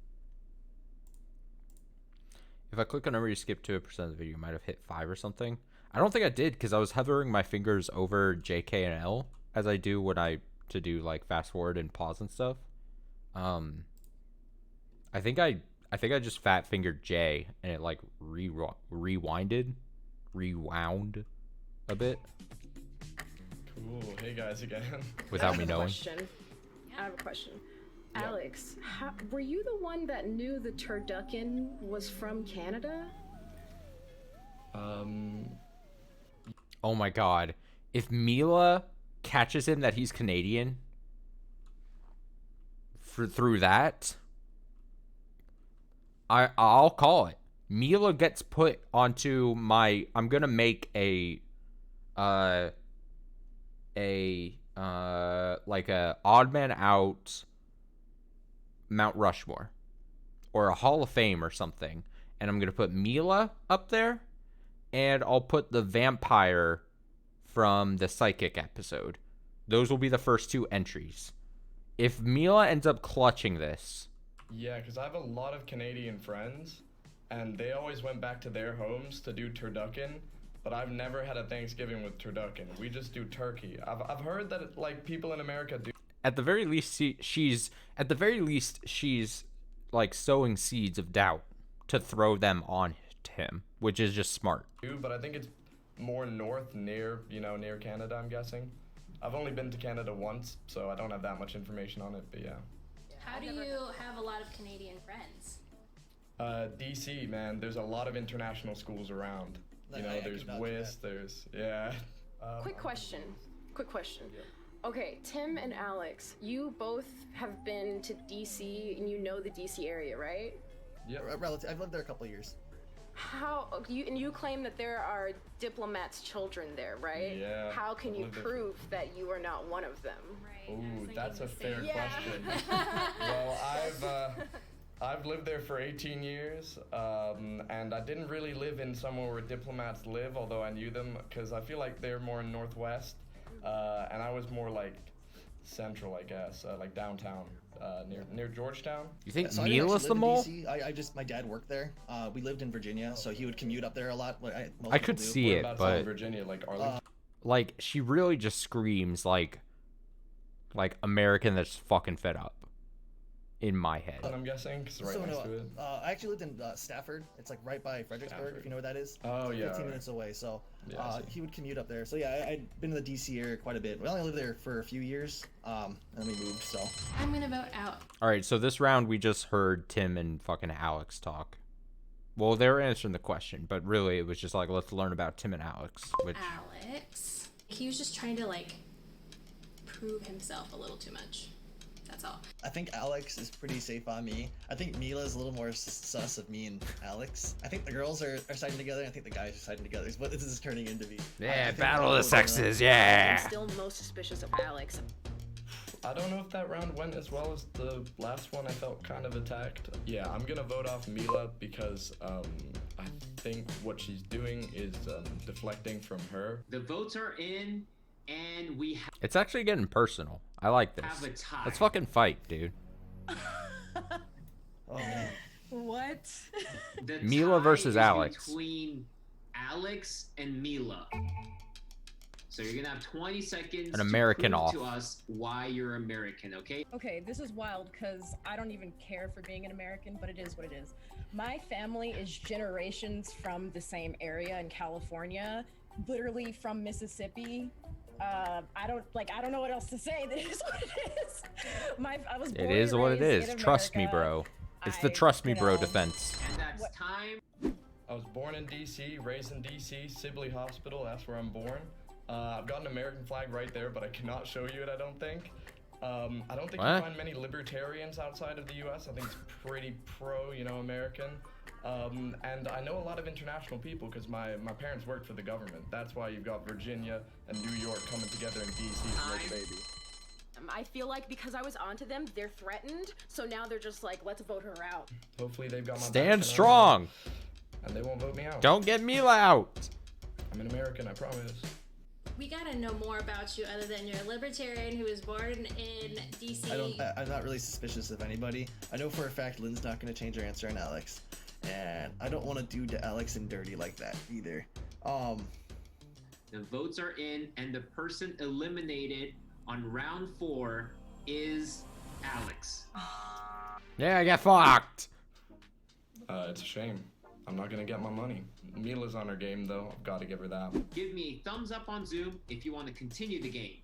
[SPEAKER 1] If I click on number you skip to a percent of the video, you might have hit 5 or something. I don't think I did because I was hovering my fingers over J, K, and L as I do when I do like fast forward and pause and stuff. I think I just fat fingered J and it like rewound a bit
[SPEAKER 4] Cool. Hey guys again.
[SPEAKER 1] without me knowing.
[SPEAKER 9] I have a question. Alex, were you the one that knew the turducken was from Canada?
[SPEAKER 1] Oh my god. If Mila catches him that he's Canadian through that, I'll call it. Mila gets put onto my I'm going to make like a odd man out Mount Rushmore or a Hall of Fame or something, and I'm going to put Mila up there. And I'll put the vampire from the psychic episode. Those will be the first 2 entries. If Mila ends up clutching this,
[SPEAKER 4] Yeah, because I have a lot of Canadian friends, and they always went back to their homes to do turducken, but I've never had a Thanksgiving with turducken. We just do turkey. I've heard that like people in America do.
[SPEAKER 1] At the very least, she's like sowing seeds of doubt to throw them on to him, which is just smart.
[SPEAKER 4] But I think it's more north, near Canada, I'm guessing. I've only been to Canada once, so I don't have that much information on it, but yeah.
[SPEAKER 5] How do you have a lot of Canadian friends?
[SPEAKER 4] DC, man, there's a lot of international schools around. You know, there's WIS, yeah.
[SPEAKER 9] Quick question. Okay, Tim and Alex, you both have been to DC and you know the DC area, right?
[SPEAKER 8] Yeah, relative. I've lived there a couple of years.
[SPEAKER 9] You claim that there are diplomats' children there, right?
[SPEAKER 4] Yeah.
[SPEAKER 9] How can you prove that you are not one of them?
[SPEAKER 4] Right. Ooh, that's a fair question. Well, I've lived there for 18 years, and I didn't really live in somewhere where diplomats live, although I knew them, because I feel like they're more northwest, and I was more like central, I guess, like downtown. Near Georgetown.
[SPEAKER 1] You think
[SPEAKER 8] so
[SPEAKER 1] Mila's the mole?
[SPEAKER 8] My dad worked there. We lived in Virginia, so he would commute up there a lot.
[SPEAKER 1] I could see it, but
[SPEAKER 4] Virginia, like Arlington.
[SPEAKER 1] Like she really just screams like American that's fucking fed up. In my head.
[SPEAKER 4] I'm guessing, because right next to it.
[SPEAKER 8] I actually lived in Stafford. It's like right by Fredericksburg, if you know where that is.
[SPEAKER 4] Oh, yeah.
[SPEAKER 8] 15 minutes away, so he would commute up there. So yeah, I'd been to the DC area quite a bit. We only lived there for a few years, and then we moved, so.
[SPEAKER 5] I'm gonna vote out.
[SPEAKER 1] Alright, so this round we just heard Tim and fucking Alex talk. Well, they were answering the question, but really it was just like, let's learn about Tim and Alex, which...
[SPEAKER 5] Alex. He was just trying to, like, prove himself a little too much. That's all.
[SPEAKER 8] I think Alex is pretty safe on me. I think Mila's a little more sus of me and Alex. I think the girls are siding together. I think the guys are siding together. But this is turning into me.
[SPEAKER 1] Yeah, battle of the sexes, yeah.
[SPEAKER 9] I'm still most suspicious of Alex.
[SPEAKER 4] I don't know if that round went as well as the last one. I felt kind of attacked. Yeah, I'm gonna vote off Mila because I think what she's doing is deflecting from her.
[SPEAKER 11] The votes are in, and we have...
[SPEAKER 1] It's actually getting personal. I like this.
[SPEAKER 11] Have a tie.
[SPEAKER 1] Let's fucking fight, dude.
[SPEAKER 8] Oh man.
[SPEAKER 9] What?
[SPEAKER 11] The
[SPEAKER 1] Mila
[SPEAKER 11] tie
[SPEAKER 1] versus
[SPEAKER 11] is
[SPEAKER 1] Alex.
[SPEAKER 11] Between Alex and Mila. So you're gonna have 20 seconds
[SPEAKER 1] An American
[SPEAKER 11] to
[SPEAKER 1] off.
[SPEAKER 11] prove to us why you're American, okay?
[SPEAKER 18] Okay, this is wild because I don't even care for being an American, but it is what it is. My family is generations from the same area in California, literally from Mississippi. I don't know what else to say. That is what it is. I was born
[SPEAKER 1] It is
[SPEAKER 18] and
[SPEAKER 1] what it
[SPEAKER 18] raised
[SPEAKER 1] is.
[SPEAKER 18] in
[SPEAKER 1] Trust me,
[SPEAKER 18] America.
[SPEAKER 1] bro. It's the trust me, bro
[SPEAKER 18] know,
[SPEAKER 1] defense.
[SPEAKER 11] And that's time.
[SPEAKER 4] I was born in DC, raised in DC, Sibley Hospital, that's where I'm born. I've got an American flag right there, but I cannot show you it, I don't think. I don't think you find many libertarians outside of the US. I think it's pretty American. And I know a lot of international people because my parents worked for the government. That's why you've got Virginia and New York coming together in DC to make a baby.
[SPEAKER 9] I feel like because I was onto them, they're threatened. So now they're just like, let's vote her out.
[SPEAKER 4] Hopefully they've got my
[SPEAKER 1] Stand
[SPEAKER 4] back
[SPEAKER 1] strong.
[SPEAKER 4] And they won't vote me out.
[SPEAKER 1] Don't get Mila out.
[SPEAKER 4] I'm an American, I promise.
[SPEAKER 5] We gotta know more about you other than you're a libertarian who was born in DC.
[SPEAKER 8] I'm not really suspicious of anybody. I know for a fact Lynn's not going to change her answer on Alex. And I don't want to do to Alex and dirty like that either.
[SPEAKER 11] The votes are in, and the person eliminated on round 4 is Alex.
[SPEAKER 1] Yeah, I got fucked.
[SPEAKER 4] It's a shame. I'm not gonna get my money. Mila's on her game though. I've got to give her that.
[SPEAKER 11] Give me a thumbs up on Zoom if you want to continue the game.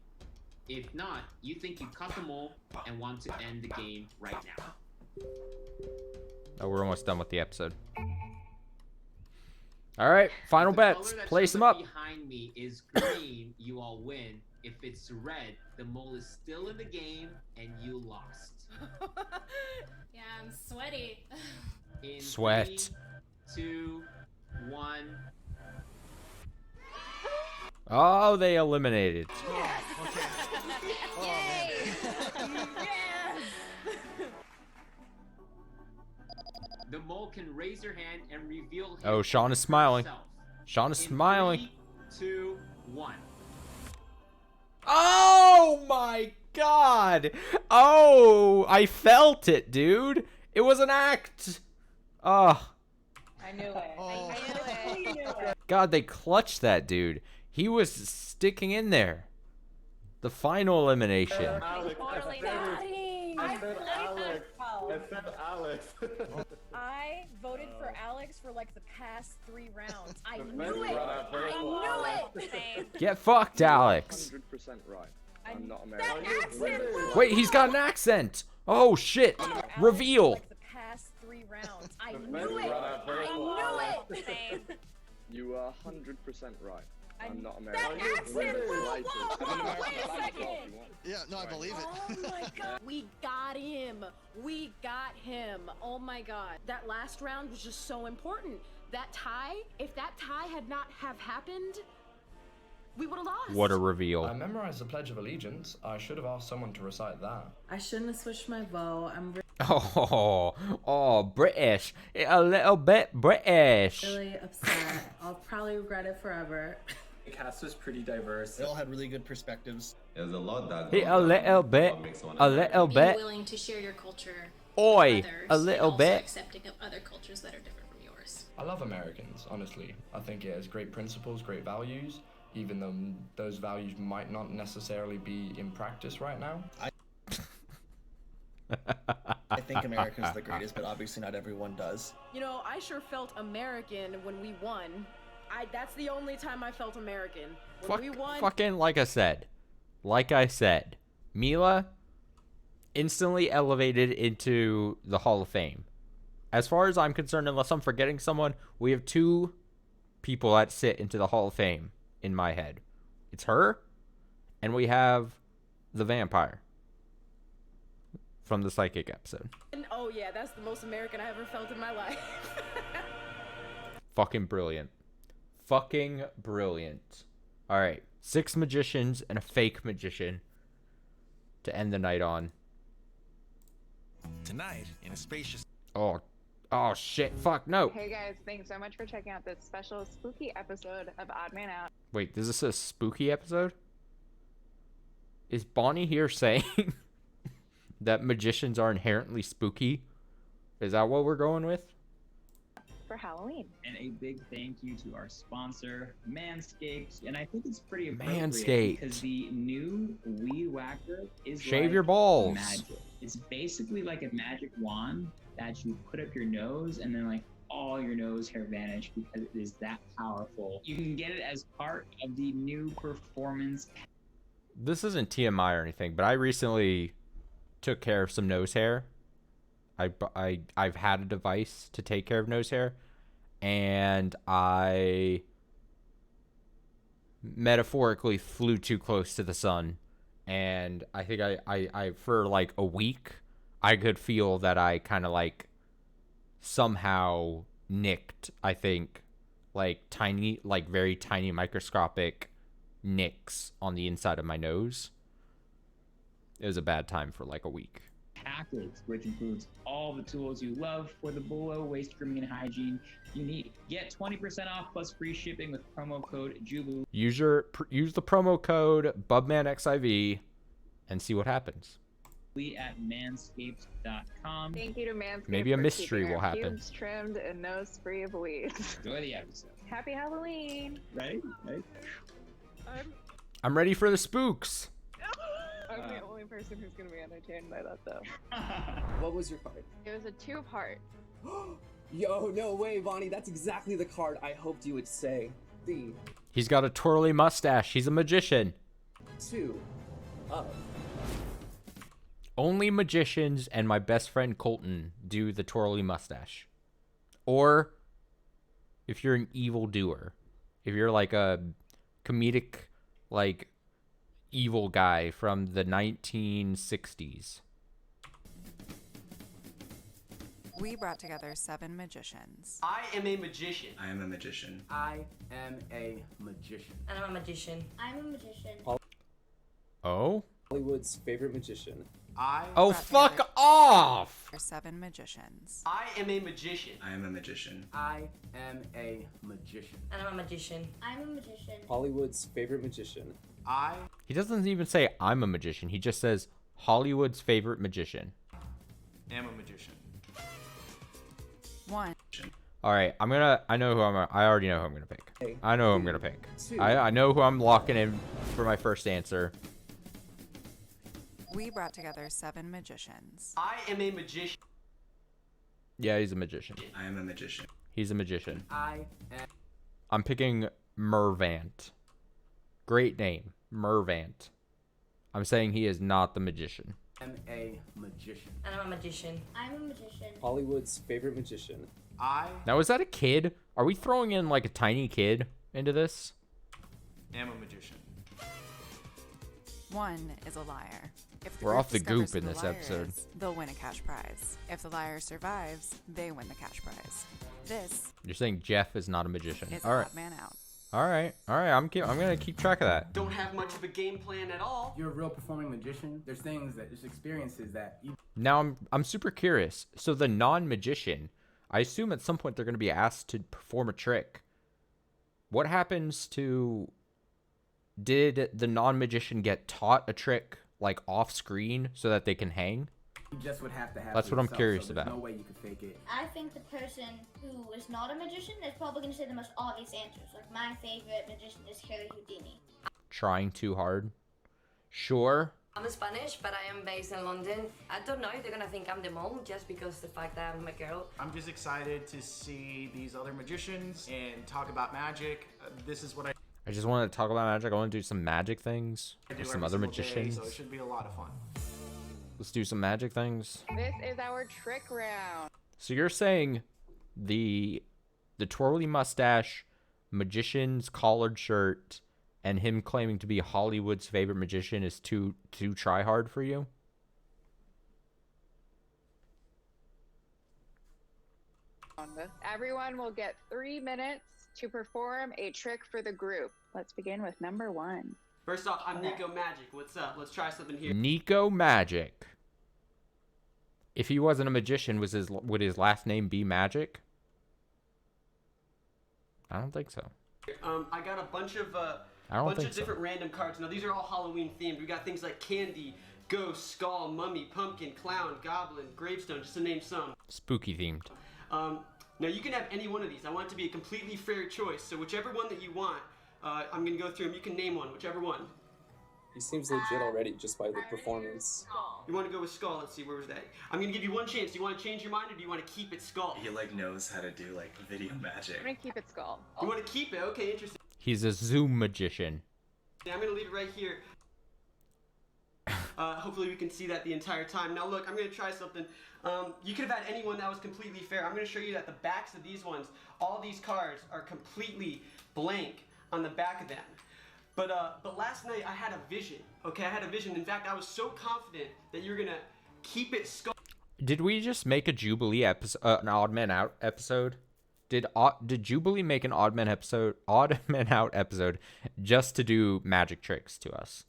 [SPEAKER 11] If not, you think you cut the mole and want to end the game right now.
[SPEAKER 1] Oh, we're almost done with the episode. All right, final bets. Place them up.
[SPEAKER 11] Behind me is green. You all win. If it's red, the mole is still in the game and you lost.
[SPEAKER 5] Yeah, I'm sweaty.
[SPEAKER 11] In
[SPEAKER 1] Sweat.
[SPEAKER 11] 3, 2, 1.
[SPEAKER 1] Oh, they eliminated.
[SPEAKER 9] Yay!
[SPEAKER 11] The mole can raise her hand and reveal him.
[SPEAKER 1] Oh, Sean is smiling.
[SPEAKER 11] herself.
[SPEAKER 1] Sean is
[SPEAKER 11] In
[SPEAKER 1] smiling.
[SPEAKER 11] 3, 2, 1.
[SPEAKER 1] Oh my god! Oh, I felt it, dude. It was an act. Oh,
[SPEAKER 12] I knew it. I knew it.
[SPEAKER 1] God, they clutched that dude. He was sticking in there. The final elimination.
[SPEAKER 12] Alex,
[SPEAKER 9] Totally
[SPEAKER 12] I
[SPEAKER 9] not.
[SPEAKER 12] said Alex. I said Alex.
[SPEAKER 18] I voted for Alex for like the past 3 rounds. I
[SPEAKER 12] The
[SPEAKER 18] knew
[SPEAKER 12] best
[SPEAKER 18] it.
[SPEAKER 12] round I've heard
[SPEAKER 18] I
[SPEAKER 12] of
[SPEAKER 18] knew
[SPEAKER 12] Alex.
[SPEAKER 18] it.
[SPEAKER 1] Get fucked, Alex.
[SPEAKER 16] 100% right. I'm not
[SPEAKER 18] That
[SPEAKER 16] American.
[SPEAKER 18] accent.
[SPEAKER 1] Wait, he's got an accent. Oh shit. Reveal.
[SPEAKER 18] Like the past 3 rounds. I
[SPEAKER 12] The
[SPEAKER 18] knew
[SPEAKER 12] best
[SPEAKER 18] it.
[SPEAKER 12] round I've heard of
[SPEAKER 18] I
[SPEAKER 12] Alex.
[SPEAKER 18] knew it.
[SPEAKER 16] You are 100% right. I'm not
[SPEAKER 18] That
[SPEAKER 16] American.
[SPEAKER 18] accent.
[SPEAKER 16] Right.
[SPEAKER 18] Whoa, wait a second.
[SPEAKER 17] Yeah, no, I believe it.
[SPEAKER 9] Oh my god. We got him. We got him. Oh my god. That last round was just so important. That tie, if that tie had not have happened, we would have lost.
[SPEAKER 1] What a reveal.
[SPEAKER 4] I memorized the Pledge of Allegiance. I should have asked someone to recite that.
[SPEAKER 6] I shouldn't have switched my vote. I'm
[SPEAKER 1] Oh, British. A little bit British.
[SPEAKER 6] really upset. I'll probably regret it forever.
[SPEAKER 7] The cast was pretty diverse.
[SPEAKER 8] They all had really good perspectives.
[SPEAKER 10] There's a lot that
[SPEAKER 1] Hey,
[SPEAKER 10] goes
[SPEAKER 1] a
[SPEAKER 10] on
[SPEAKER 1] little bit.
[SPEAKER 10] what makes someone
[SPEAKER 1] A
[SPEAKER 10] American.
[SPEAKER 1] little
[SPEAKER 5] Being
[SPEAKER 1] bit.
[SPEAKER 5] willing to share your culture
[SPEAKER 1] Oi,
[SPEAKER 5] with others,
[SPEAKER 1] a little
[SPEAKER 5] and also
[SPEAKER 1] bit.
[SPEAKER 5] accepting of other cultures that are different from yours.
[SPEAKER 4] I love Americans, honestly. I think it has great principles, great values, even though those values might not necessarily be in practice right now.
[SPEAKER 8] I think America's the greatest, but obviously not everyone does.
[SPEAKER 9] You know, I sure felt American when we won. That's the only time I felt American. When we won.
[SPEAKER 1] Fucking like I said, Mila instantly elevated into the Hall of Fame. As far as I'm concerned, unless I'm forgetting someone, we have 2 people that sit into the Hall of Fame in my head. It's her, and we have the vampire from the psychic episode.
[SPEAKER 9] Oh yeah, that's the most American I ever felt in my life.
[SPEAKER 1] Fucking brilliant. Fucking brilliant. All right, 6 magicians and a fake magician to end the night on.
[SPEAKER 20] Tonight, in a spacious...
[SPEAKER 1] Oh shit, fuck, no.
[SPEAKER 21] Hey guys, thanks so much for checking out this special spooky episode of Odd Man Out.
[SPEAKER 1] Wait, is this a spooky episode? Is Bonnie here saying that magicians are inherently spooky? Is that what we're going with?
[SPEAKER 21] For Halloween.
[SPEAKER 22] And a big thank you to our sponsor, Manscaped. And I think it's pretty appropriate
[SPEAKER 1] Manscaped.
[SPEAKER 22] because the new Weed Whacker is
[SPEAKER 1] Shave
[SPEAKER 22] like
[SPEAKER 1] your balls.
[SPEAKER 22] magic. It's basically like a magic wand that you put up your nose and then like all your nose hair vanish because it is that powerful. You can get it as part of the new performance.
[SPEAKER 1] This isn't TMI or anything, but I recently took care of some nose hair. I've had a device to take care of nose hair, and I metaphorically flew too close to the sun, and I think I for like a week I could feel that I kind of like somehow nicked, I think, like tiny, like very tiny microscopic nicks on the inside of my nose. It was a bad time for like a week.
[SPEAKER 22] Package, which includes all the tools you love for the below waist grooming and hygiene you need. Get 20% off plus free shipping with promo code Jubu.
[SPEAKER 1] Use the promo code bubmanXIV and see what happens.
[SPEAKER 22] At manscaped.com.
[SPEAKER 21] Thank you to Manscaped.
[SPEAKER 1] Maybe a
[SPEAKER 21] for
[SPEAKER 1] mystery
[SPEAKER 21] keeping
[SPEAKER 1] will
[SPEAKER 21] our
[SPEAKER 1] happen.
[SPEAKER 21] Pubes trimmed and nose free of weeds.
[SPEAKER 22] Enjoy the episode.
[SPEAKER 21] Happy Halloween.
[SPEAKER 22] Right?
[SPEAKER 1] I'm ready for the spooks.
[SPEAKER 21] I'm the only person who's gonna be entertained by that though.
[SPEAKER 23] What was your card?
[SPEAKER 21] It was a 2-part.
[SPEAKER 23] Yo, no way, Bonnie. That's exactly the card I hoped you would say. The
[SPEAKER 1] He's got a twirly mustache. He's a magician.
[SPEAKER 23] 2 of.
[SPEAKER 1] Only magicians and my best friend Colton do the twirly mustache. Or if you're an evil doer, if you're like a comedic, like evil guy from the 1960s.
[SPEAKER 24] We brought together 7 magicians.
[SPEAKER 25] I am a magician.
[SPEAKER 20] I am a magician.
[SPEAKER 23] I am a magician.
[SPEAKER 26] And I'm a magician.
[SPEAKER 27] I'm a magician.
[SPEAKER 1] Oh?
[SPEAKER 23] Hollywood's favorite magician.
[SPEAKER 1] Oh, fuck off!
[SPEAKER 24] 7 magicians.
[SPEAKER 25] I am a magician.
[SPEAKER 20] I am a magician.
[SPEAKER 23] I am a magician.
[SPEAKER 26] And I'm a magician.
[SPEAKER 27] I'm a magician.
[SPEAKER 23] Hollywood's favorite magician.
[SPEAKER 1] He doesn't even say I'm a magician. He just says Hollywood's favorite magician.
[SPEAKER 20] I am a magician.
[SPEAKER 1] All right, I already know who I'm gonna pick. I know who I'm gonna pick. I know who I'm locking in for my first answer.
[SPEAKER 24] We brought together 7 magicians.
[SPEAKER 25] I am a magician.
[SPEAKER 1] Yeah, he's a magician.
[SPEAKER 20] I am a magician.
[SPEAKER 1] He's a magician.
[SPEAKER 2] am.
[SPEAKER 1] I'm picking Mervant. Great name, Mervant. I'm saying he is not the magician.
[SPEAKER 2] I'm a magician.
[SPEAKER 3] And I'm a magician.
[SPEAKER 13] I'm a magician.
[SPEAKER 23] Hollywood's favorite magician.
[SPEAKER 1] Now, is that a kid? Are we throwing in like a tiny kid into this?
[SPEAKER 2] Am a magician.
[SPEAKER 24] 1 is a liar. If the
[SPEAKER 1] We're
[SPEAKER 24] group
[SPEAKER 1] off the
[SPEAKER 24] discovers
[SPEAKER 1] goop in
[SPEAKER 24] who
[SPEAKER 1] this
[SPEAKER 24] the liar
[SPEAKER 1] episode.
[SPEAKER 24] is, they'll win a cash prize. If the liar survives, they win the cash prize. This
[SPEAKER 1] You're saying Jeff is not a magician.
[SPEAKER 24] is
[SPEAKER 1] All right.
[SPEAKER 24] odd man out.
[SPEAKER 1] All right. I'm gonna keep track of that.
[SPEAKER 25] Don't have much of a game plan at all.
[SPEAKER 2] You're a real performing magician. There's things that, there's experiences that you.
[SPEAKER 1] Now I'm super curious. So the non-magician, I assume at some point they're gonna be asked to perform a trick. What happens to? Did the non-magician get taught a trick like off screen so that they can hang?
[SPEAKER 2] You just would have to have.
[SPEAKER 1] That's
[SPEAKER 2] to
[SPEAKER 1] what I'm
[SPEAKER 2] yourself,
[SPEAKER 1] curious
[SPEAKER 2] so there's
[SPEAKER 1] about.
[SPEAKER 2] No way you could fake it.
[SPEAKER 13] I think the person who is not a magician is probably going to say the most obvious answers. Like, my favorite magician is Harry Houdini.
[SPEAKER 1] Trying too hard. Sure.
[SPEAKER 3] I'm Spanish, but I am based in London. I don't know if they're gonna think I'm the mom just because the fact that I'm a girl.
[SPEAKER 2] I'm just excited to see these other magicians and talk about magic. This is what
[SPEAKER 1] I just want to talk about magic. I want to do some magic things
[SPEAKER 2] I do
[SPEAKER 1] with some
[SPEAKER 2] every
[SPEAKER 1] other
[SPEAKER 2] single day,
[SPEAKER 1] magicians.
[SPEAKER 2] so it should be a lot of fun.
[SPEAKER 1] Let's do some magic things.
[SPEAKER 21] This is our trick round.
[SPEAKER 1] So you're saying the twirly mustache, magician's collared shirt, and him claiming to be Hollywood's favorite magician is too try hard for you?
[SPEAKER 21] Everyone will get 3 minutes to perform a trick for the group. Let's begin with number 1.
[SPEAKER 25] First off, I'm Nico Magic. What's up? Let's try something here.
[SPEAKER 1] Nico Magic. If he wasn't a magician, would his last name be Magic? I don't think so.
[SPEAKER 25] I got a bunch of
[SPEAKER 1] I don't think so.
[SPEAKER 25] different random cards. Now these are all Halloween themed. We got things like candy, ghost, skull, mummy, pumpkin, clown, goblin, gravestone, just to name some.
[SPEAKER 1] Spooky themed.
[SPEAKER 25] Now you can have any one of these. I want it to be a completely fair choice. So whichever one that you want, I'm gonna go through them. You can name one, whichever one.
[SPEAKER 23] He seems legit already just by the performance.
[SPEAKER 25] You want to go with skull? Let's see, where was that? I'm gonna give you one chance. Do you want to change your mind or do you want to keep it skull?
[SPEAKER 20] He like knows how to do like video magic.
[SPEAKER 21] I'm gonna keep it skull.
[SPEAKER 25] You want to keep it? Okay, interesting.
[SPEAKER 1] He's a Zoom magician.
[SPEAKER 25] Yeah, I'm gonna leave it right here. Hopefully we can see that the entire time. Now look, I'm gonna try something. You could have had anyone that was completely fair. I'm gonna show you that the backs of these ones, all these cards are completely blank on the back of them. But last night I had a vision. Okay, I had a vision. In fact, I was so confident that you're gonna keep it skull.
[SPEAKER 1] Did we just make a Jubilee episode, an Odd Man Out episode? Did Jubilee make an Odd Man Out episode just to do magic tricks to us?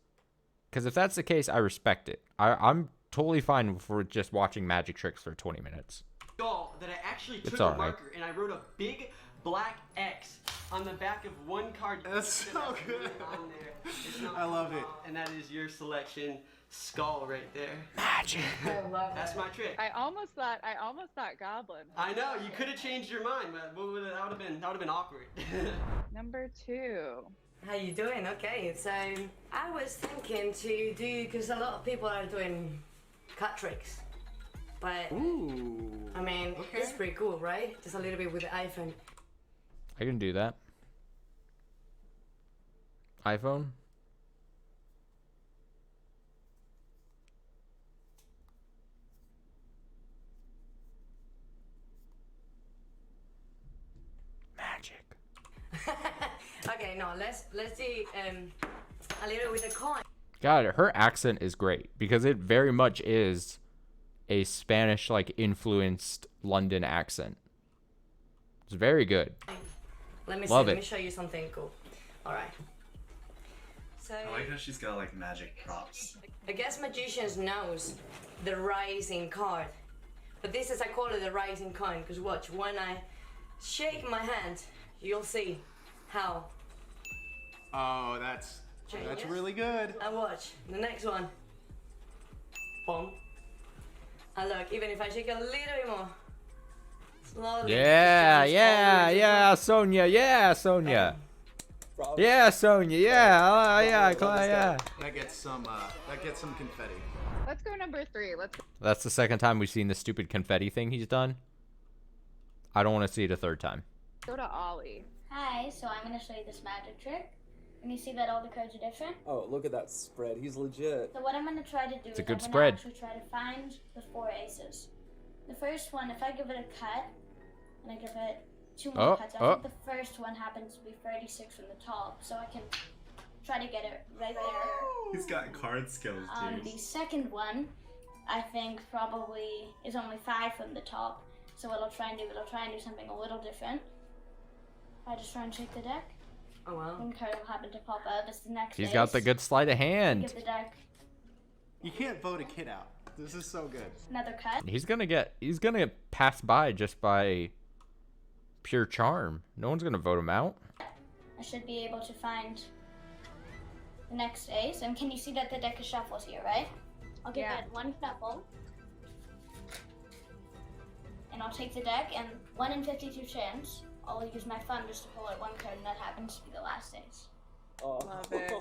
[SPEAKER 1] Because if that's the case, I respect it. I'm totally fine for just watching magic tricks for 20 minutes.
[SPEAKER 25] Skull that I actually took
[SPEAKER 1] It's
[SPEAKER 25] a
[SPEAKER 1] all right.
[SPEAKER 25] marker and I wrote a big black X on the back of one card.
[SPEAKER 2] That's so good.
[SPEAKER 25] On there. It's not
[SPEAKER 2] I love it.
[SPEAKER 25] And that is your selection, skull right there.
[SPEAKER 1] Magic.
[SPEAKER 21] I love
[SPEAKER 25] That's my trick.
[SPEAKER 21] I almost thought goblin.
[SPEAKER 25] I know you could have changed your mind, but that would have been awkward.
[SPEAKER 21] Number 2.
[SPEAKER 3] How you doing? Okay, so I was thinking to do, because a lot of people are doing cut tricks. But,
[SPEAKER 2] Ooh.
[SPEAKER 3] I mean,
[SPEAKER 2] Okay.
[SPEAKER 3] it's pretty cool, right? Just a little bit with the iPhone.
[SPEAKER 1] I can do that. iPhone? Magic.
[SPEAKER 3] Okay, no, let's do a little with the coin.
[SPEAKER 1] God, her accent is great because it very much is a Spanish like influenced London accent. It's very good.
[SPEAKER 3] Let me
[SPEAKER 1] Love
[SPEAKER 3] see.
[SPEAKER 1] it.
[SPEAKER 3] Let me show you something cool. All right. So
[SPEAKER 20] I like how she's got like magic props.
[SPEAKER 3] I guess magicians knows the rising card, but this is I call it the rising coin because watch when I shake my hand, you'll see how.
[SPEAKER 2] Oh, that's
[SPEAKER 3] Changes.
[SPEAKER 2] really good.
[SPEAKER 3] And watch the next one. Boom. And look, even if I shake a little bit more, it's Slowly.
[SPEAKER 1] Yeah,
[SPEAKER 3] Just
[SPEAKER 1] yeah,
[SPEAKER 3] always
[SPEAKER 1] yeah, Sonia. Yeah, Sonia. Yeah, Sonia. Yeah, yeah.
[SPEAKER 2] That gets some confetti.
[SPEAKER 21] Let's go number 3. Let's
[SPEAKER 1] That's the second time we've seen the stupid confetti thing he's done. I don't want to see it a third time.
[SPEAKER 21] go to Ollie.
[SPEAKER 13] Hi, so I'm gonna show you this magic trick. And you see that all the cards are different?
[SPEAKER 23] Oh, look at that spread. He's legit.
[SPEAKER 13] So what I'm gonna try to do
[SPEAKER 1] It's a
[SPEAKER 13] is
[SPEAKER 1] good
[SPEAKER 13] I'm gonna
[SPEAKER 1] spread.
[SPEAKER 13] actually try to find the 4 aces. The first one, if I give it a cut, and I give it 2 more cuts, I think the first one happens to be 36 from the top, so I can try to get it right there.
[SPEAKER 20] He's got card skills, dude.
[SPEAKER 13] The second one, I think probably is only 5 from the top, so what I'll try and do something a little different. I just try and shake the deck.
[SPEAKER 3] Oh wow.
[SPEAKER 13] One card will happen to pop out. That's the next
[SPEAKER 1] He's got the good sleight of hand.
[SPEAKER 13] Give the deck
[SPEAKER 2] You can't vote a kid out. This is so good.
[SPEAKER 13] another cut.
[SPEAKER 1] He's gonna pass by just by pure charm. No one's gonna vote him out.
[SPEAKER 13] I should be able to find the next ace. And can you see that the deck is shuffled here, right? I'll give it one shuffle. And I'll take the deck, and 1 in 52 chance, I'll use my thumb just to pull out one card, and that happens to be the last ace.
[SPEAKER 23] Oh.
[SPEAKER 21] Love it.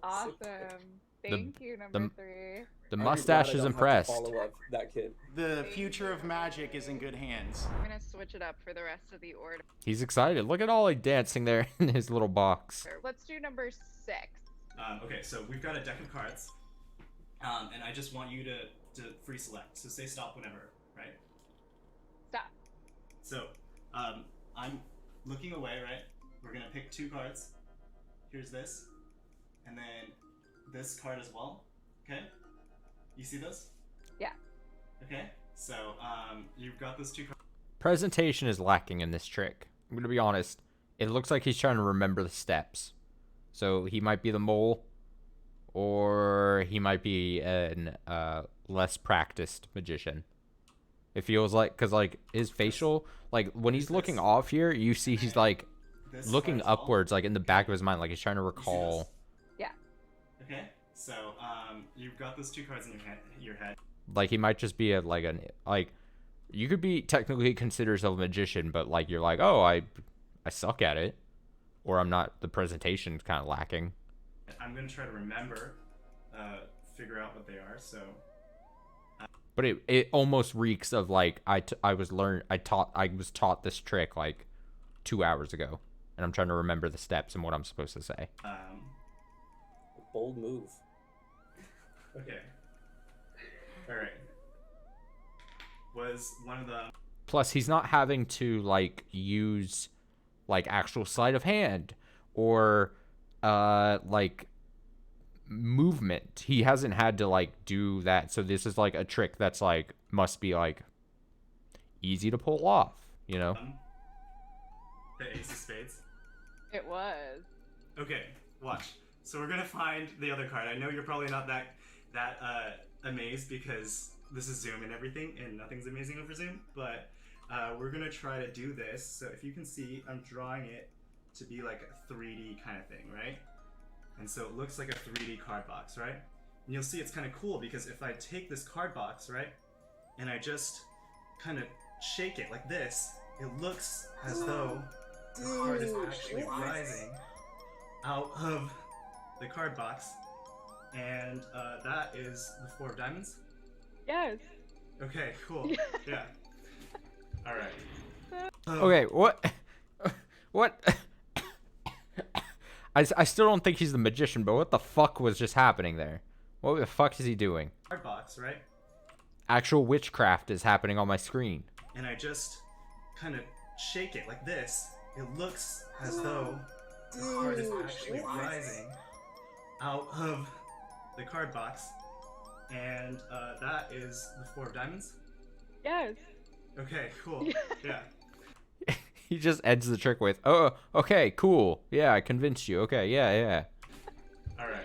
[SPEAKER 21] Awesome. Thank you, number 3.
[SPEAKER 1] The mustache is impressed.
[SPEAKER 23] Follow up that kid.
[SPEAKER 2] The future of magic is in good hands.
[SPEAKER 21] I'm gonna switch it up for the rest of the order.
[SPEAKER 1] He's excited. Look at Ollie dancing there in his little box.
[SPEAKER 21] Let's do number 6.
[SPEAKER 20] Okay, so we've got a deck of cards, and I just want you to free select. So say stop whenever, right?
[SPEAKER 21] Stop.
[SPEAKER 20] So, I'm looking away, right? We're gonna pick 2 cards. Here's this, and then this card as well. Okay? You see those?
[SPEAKER 21] Yeah.
[SPEAKER 20] Okay. So, you've got those 2 cards.
[SPEAKER 1] Presentation is lacking in this trick. I'm gonna be honest. It looks like he's trying to remember the steps. So he might be the mole, or he might be an less practiced magician. It feels like, because like his facial, like when he's looking off here, you see he's like looking upwards, like in the back of his mind, like he's trying to recall.
[SPEAKER 21] Yeah.
[SPEAKER 20] Okay. So, you've got those 2 cards in your head.
[SPEAKER 1] Like he might just be you could be technically consider yourself a magician, but like you're like, oh, I suck at it, or I'm not. The presentation's kind of lacking.
[SPEAKER 20] I'm gonna try to remember, figure out what they are. So.
[SPEAKER 1] But it almost reeks of like I was taught this trick like 2 hours ago, and I'm trying to remember the steps and what I'm supposed to say.
[SPEAKER 23] Bold move.
[SPEAKER 20] Okay. All right. Was one of the.
[SPEAKER 1] Plus, he's not having to like use like actual sleight of hand or like movement. He hasn't had to like do that, so this is like a trick that's like must be like easy to pull off, you know.
[SPEAKER 20] The ace of spades.
[SPEAKER 21] It was.
[SPEAKER 20] Okay, watch. So we're gonna find the other card. I know you're probably not that amazed because this is Zoom and everything, and nothing's amazing over Zoom. But we're gonna try to do this. So if you can see, I'm drawing it to be like a 3D kind of thing, right? And so it looks like a 3D card box, right? And you'll see it's kind of cool because if I take this card box, right, and I just kind of shake it like this, it looks as though the card is actually rising out of the card box. And that is the 4 of diamonds?
[SPEAKER 21] Yes.
[SPEAKER 20] Okay, cool. Yeah. All right.
[SPEAKER 1] Okay, what? I still don't think he's the magician, but what the fuck was just happening there? What the fuck is he doing?
[SPEAKER 20] Card box, right?
[SPEAKER 1] Actual witchcraft is happening on my screen.
[SPEAKER 20] And I just kind of shake it like this. It looks as though the card is actually rising out of the card box. And that is the 4 of diamonds?
[SPEAKER 21] Yes.
[SPEAKER 20] Okay, cool. Yeah.
[SPEAKER 1] He just ends the trick with, oh, okay, cool. Yeah, I convinced you. Okay, yeah.
[SPEAKER 20] All right.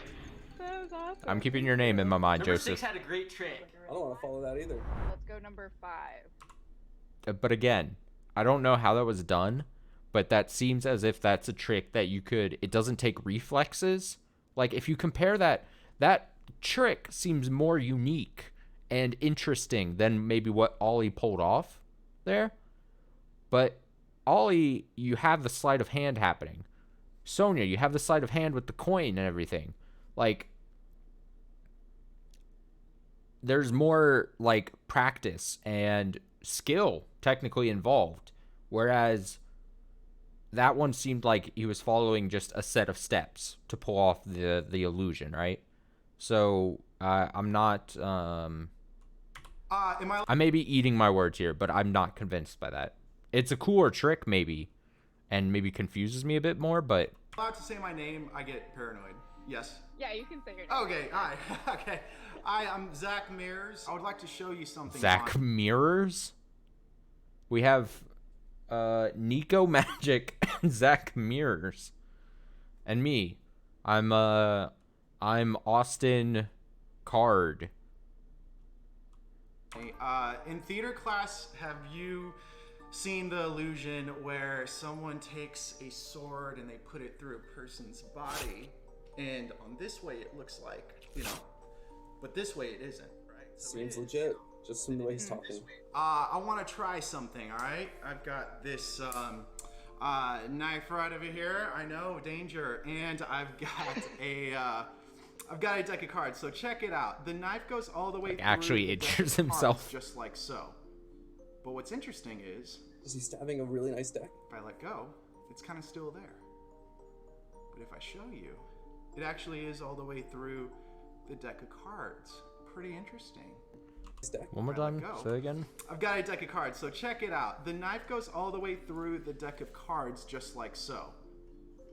[SPEAKER 21] That was awesome.
[SPEAKER 1] I'm keeping your name in my mind,
[SPEAKER 2] Number
[SPEAKER 1] Joseph.
[SPEAKER 2] 6 had a great trick.
[SPEAKER 23] I don't want to follow that either.
[SPEAKER 21] Let's go number 5.
[SPEAKER 1] But again, I don't know how that was done, but that seems as if that's a trick that it doesn't take reflexes. Like, if you compare that trick seems more unique and interesting than maybe what Ollie pulled off there. But Ollie, you have the sleight of hand happening. Sonya, you have the sleight of hand with the coin and everything. Like, there's more like practice and skill technically involved, whereas that one seemed like he was following just a set of steps to pull off the illusion, right? So I'm not I may be eating my words here, but I'm not convinced by that. It's a cooler trick maybe, and maybe confuses me a bit more, but
[SPEAKER 2] Allowed to say my name, I get paranoid. Yes.
[SPEAKER 21] Yeah, you can say your name.
[SPEAKER 2] Okay, hi. Okay. Hi, I'm Zach Mears. I would like to show you something.
[SPEAKER 1] Zach Mirrors? We have Nico Magic and Zach Mirrors. And me. I'm Austin Card.
[SPEAKER 2] In theater class, have you seen the illusion where someone takes a sword and they put it through a person's body, and on this way it looks like, you know, but this way it isn't, right? So
[SPEAKER 23] Seems legit, just from the way he's talking.
[SPEAKER 2] I want to try something, all right? I've got this knife right over here. I know, danger. And I've got a deck of cards. So check it out. The knife goes all the way through.
[SPEAKER 1] Actually injures himself.
[SPEAKER 2] Just like so. But what's interesting is
[SPEAKER 23] he stabbing a really nice deck?
[SPEAKER 2] If I let go, it's kind of still there. But if I show you, it actually is all the way through the deck of cards. Pretty interesting.
[SPEAKER 1] One more time, say again.
[SPEAKER 2] I've got a deck of cards, so check it out. The knife goes all the way through the deck of cards just like so.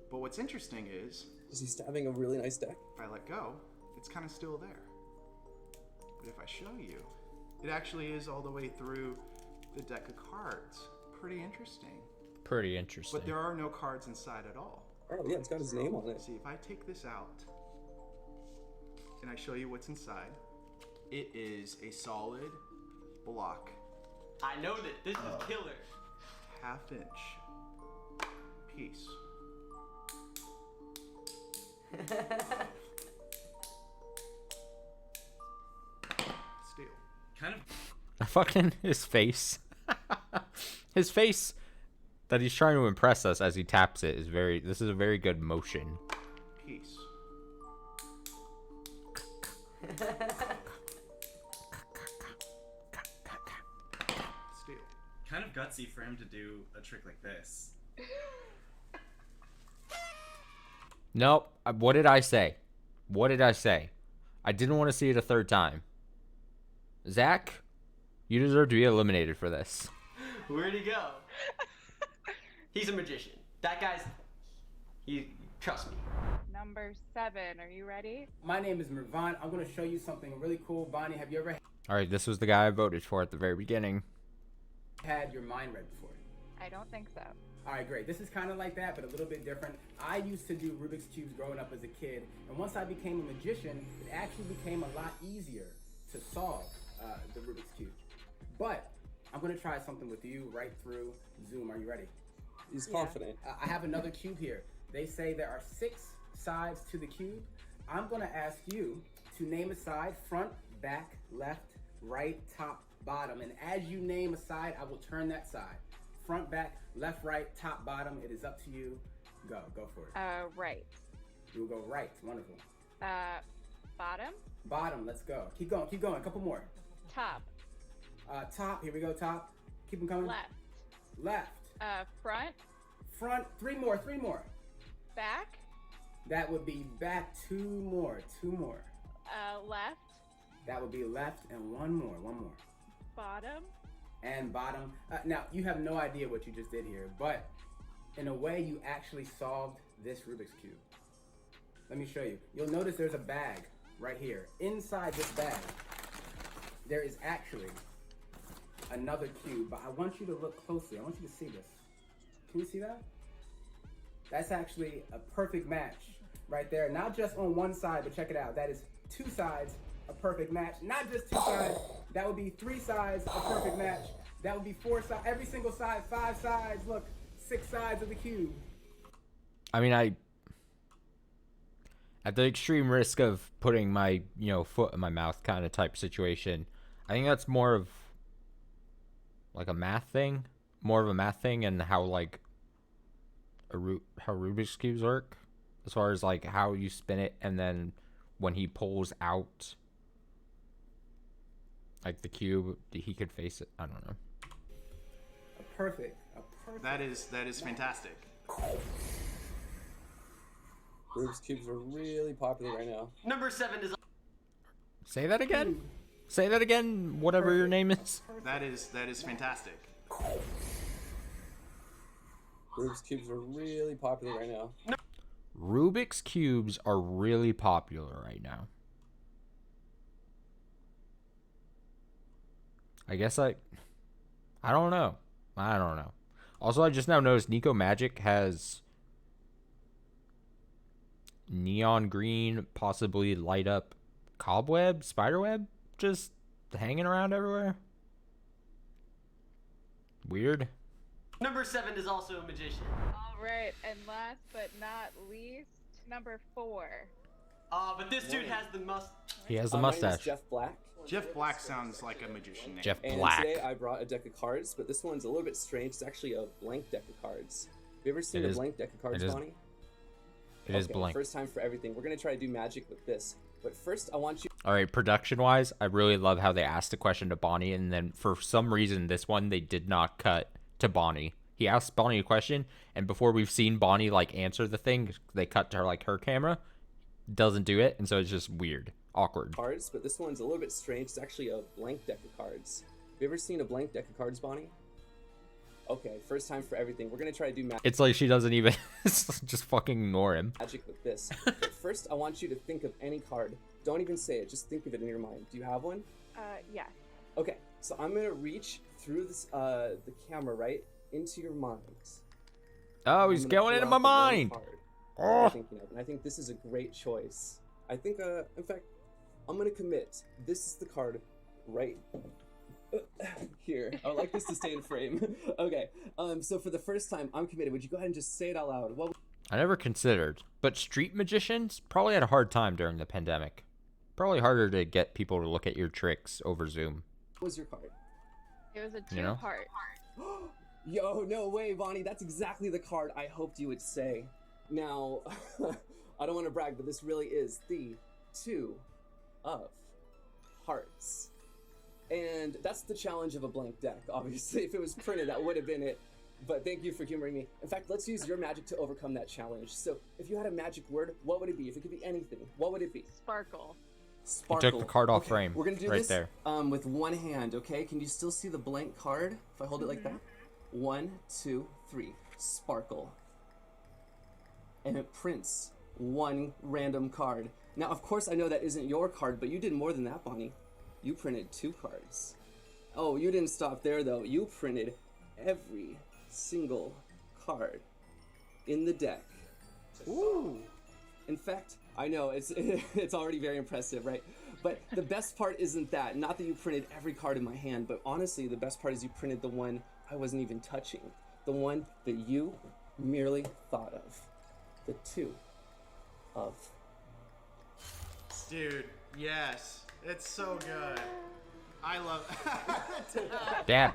[SPEAKER 2] But what's interesting is
[SPEAKER 23] he stabbing a really nice deck?
[SPEAKER 2] If I let go, it's kind of still there. But if I show you, it actually is all the way through the deck of cards. Pretty interesting.
[SPEAKER 1] Pretty interesting.
[SPEAKER 2] But there are no cards inside at all.
[SPEAKER 23] Oh yeah, it's got his name on it.
[SPEAKER 2] See, if I take this out and I show you what's inside, it is a solid block.
[SPEAKER 25] I know that this is killer.
[SPEAKER 2] Half-inch piece. Steel.
[SPEAKER 20] Kind of.
[SPEAKER 1] Fucking his face. His face that he's trying to impress us as he taps it is very. This is a very good motion.
[SPEAKER 2] Piece. Steel.
[SPEAKER 20] Kind of gutsy for him to do a trick like this.
[SPEAKER 1] Nope. What did I say? What did I say? I didn't want to see it a third time. Zach, you deserve to be eliminated for this.
[SPEAKER 25] Where'd he go? He's a magician. That guy's... Trust me.
[SPEAKER 21] Number 7, are you ready?
[SPEAKER 11] My name is Mervan. I'm going to show you something really cool. Bonnie, have you ever
[SPEAKER 1] All right, this was the guy I voted for at the very beginning.
[SPEAKER 11] had your mind read before?
[SPEAKER 21] I don't think so.
[SPEAKER 11] All right, great. This is kind of like that, but a little bit different. I used to do Rubik's Cubes growing up as a kid, and once I became a magician, it actually became a lot easier to solve the Rubik's Cube. But I'm going to try something with you right through Zoom. Are you ready?
[SPEAKER 23] He's confident.
[SPEAKER 11] I have another cube here. They say there are 6 sides to the cube. I'm going to ask you to name a side: front, back, left, right, top, bottom. And as you name a side, I will turn that side. Front, back, left, right, top, bottom. It is up to you. Go for it.
[SPEAKER 21] Right.
[SPEAKER 11] You will go right. Wonderful.
[SPEAKER 21] Bottom?
[SPEAKER 11] Bottom, let's go. Keep going. A couple more.
[SPEAKER 21] Top.
[SPEAKER 11] Top, here we go, top. Keep them coming.
[SPEAKER 21] Left.
[SPEAKER 11] Left.
[SPEAKER 21] Front.
[SPEAKER 11] Front, 3 more.
[SPEAKER 21] Back.
[SPEAKER 11] That would be back, 2 more.
[SPEAKER 21] Left.
[SPEAKER 11] That would be left, and one more.
[SPEAKER 21] Bottom.
[SPEAKER 11] And bottom. Now, you have no idea what you just did here, but in a way, you actually solved this Rubik's Cube. Let me show you. You'll notice there's a bag right here. Inside this bag, there is actually another cube, but I want you to look closely. I want you to see this. Can you see that? That's actually a perfect match right there. Not just on one side, but check it out. That is 2 sides, a perfect match. Not just 2 sides. That would be 3 sides, a perfect match. That would be 4 sides. Every single side, 5 sides. Look, 6 sides of the cube.
[SPEAKER 1] I mean, at the extreme risk of putting my, foot in my mouth kind of type situation, I think that's more of like a math thing more of a math thing and how like how Rubik's cubes work, as far as like how you spin it and then when he pulls out like the cube, he could face it. I don't know.
[SPEAKER 11] Perfect.
[SPEAKER 2] That is fantastic.
[SPEAKER 23] Rubik's cubes are really popular right now.
[SPEAKER 25] Number 7 is.
[SPEAKER 1] Say that again. Say that again. Whatever your name is.
[SPEAKER 2] That is fantastic.
[SPEAKER 23] Rubik's cubes are really popular right now.
[SPEAKER 1] Rubik's cubes are really popular right now. I guess I don't know. I don't know. Also, I just now noticed Nico Magic has neon green, possibly light up cobweb, spiderweb, just hanging around everywhere. Weird.
[SPEAKER 25] Number 7 is also a magician.
[SPEAKER 21] All right, and last but not least, number 4.
[SPEAKER 25] But this dude has the
[SPEAKER 1] He has the
[SPEAKER 23] My name is
[SPEAKER 1] mustache.
[SPEAKER 23] Jeff Black.
[SPEAKER 2] Jeff Black sounds like a magician name.
[SPEAKER 1] Jeff
[SPEAKER 23] And
[SPEAKER 1] Black.
[SPEAKER 23] today I brought a deck of cards, but this one's a little bit strange. It's actually a blank deck of cards. Have you ever seen
[SPEAKER 1] It
[SPEAKER 23] a
[SPEAKER 1] is-
[SPEAKER 23] blank deck of cards,
[SPEAKER 1] it is-
[SPEAKER 23] Bonnie?
[SPEAKER 1] It is blank.
[SPEAKER 23] First time for everything. We're gonna try to do magic with this, but first I want you.
[SPEAKER 1] All right, production-wise, I really love how they asked a question to Bonnie, and then for some reason, this one they did not cut to Bonnie. He asked Bonnie a question, and before we've seen Bonnie like answer the thing, they cut to her like her camera. Doesn't do it, and so it's just weird, awkward.
[SPEAKER 23] Cards, but this one's a little bit strange. It's actually a blank deck of cards. Have you ever seen a blank deck of cards, Bonnie? Okay, first time for everything. We're gonna try to do
[SPEAKER 1] It's like she doesn't even just fucking ignore him.
[SPEAKER 23] magic with this. But first, I want you to think of any card. Don't even say it. Just think of it in your mind. Do you have one?
[SPEAKER 21] Yes.
[SPEAKER 23] Okay, so I'm gonna reach through this the camera right into your mind.
[SPEAKER 1] Oh, he's
[SPEAKER 23] I'm gonna
[SPEAKER 1] going
[SPEAKER 23] pull
[SPEAKER 1] into my
[SPEAKER 23] out the one
[SPEAKER 1] mind.
[SPEAKER 23] card that
[SPEAKER 1] Oh.
[SPEAKER 23] you're thinking of, and I think this is a great choice. I think, in fact, I'm gonna commit. This is the card right here. I would like this to stay in frame. Okay, so for the first time, I'm committed. Would you go ahead and just say it out loud? What
[SPEAKER 1] I never considered, but street magicians probably had a hard time during the pandemic. Probably harder to get people to look at your tricks over Zoom.
[SPEAKER 23] was your card?
[SPEAKER 21] It was a
[SPEAKER 1] You know?
[SPEAKER 21] two-part.
[SPEAKER 23] Yo, no way, Bonnie. That's exactly the card I hoped you would say. Now, I don't want to brag, but this really is the 2 of hearts. And that's the challenge of a blank deck, obviously. If it was printed, that would have been it. But thank you for humoring me. In fact, let's use your magic to overcome that challenge. So, if you had a magic word, what would it be? If it could be anything, what would it be?
[SPEAKER 21] Sparkle.
[SPEAKER 1] He
[SPEAKER 23] Sparkle.
[SPEAKER 1] took the card off
[SPEAKER 23] Okay,
[SPEAKER 1] frame.
[SPEAKER 23] We're gonna do
[SPEAKER 1] right
[SPEAKER 23] this
[SPEAKER 1] there.
[SPEAKER 23] With one hand, okay? Can you still see the blank card if I hold it like that? 1, 2, 3. Sparkle. And it prints one random card. Now, of course, I know that isn't your card, but you did more than that, Bonnie. You printed 2 cards. Oh, you didn't stop there, though. You printed every single card in the deck. Ooh. In fact, I know it's it's already very impressive, right? But the best part isn't that. Not that you printed every card in my hand, but honestly, the best part is you printed the one I wasn't even touching. The one that you merely thought of. The 2 of.
[SPEAKER 2] Dude, yes. It's so good. I love
[SPEAKER 1] Dad.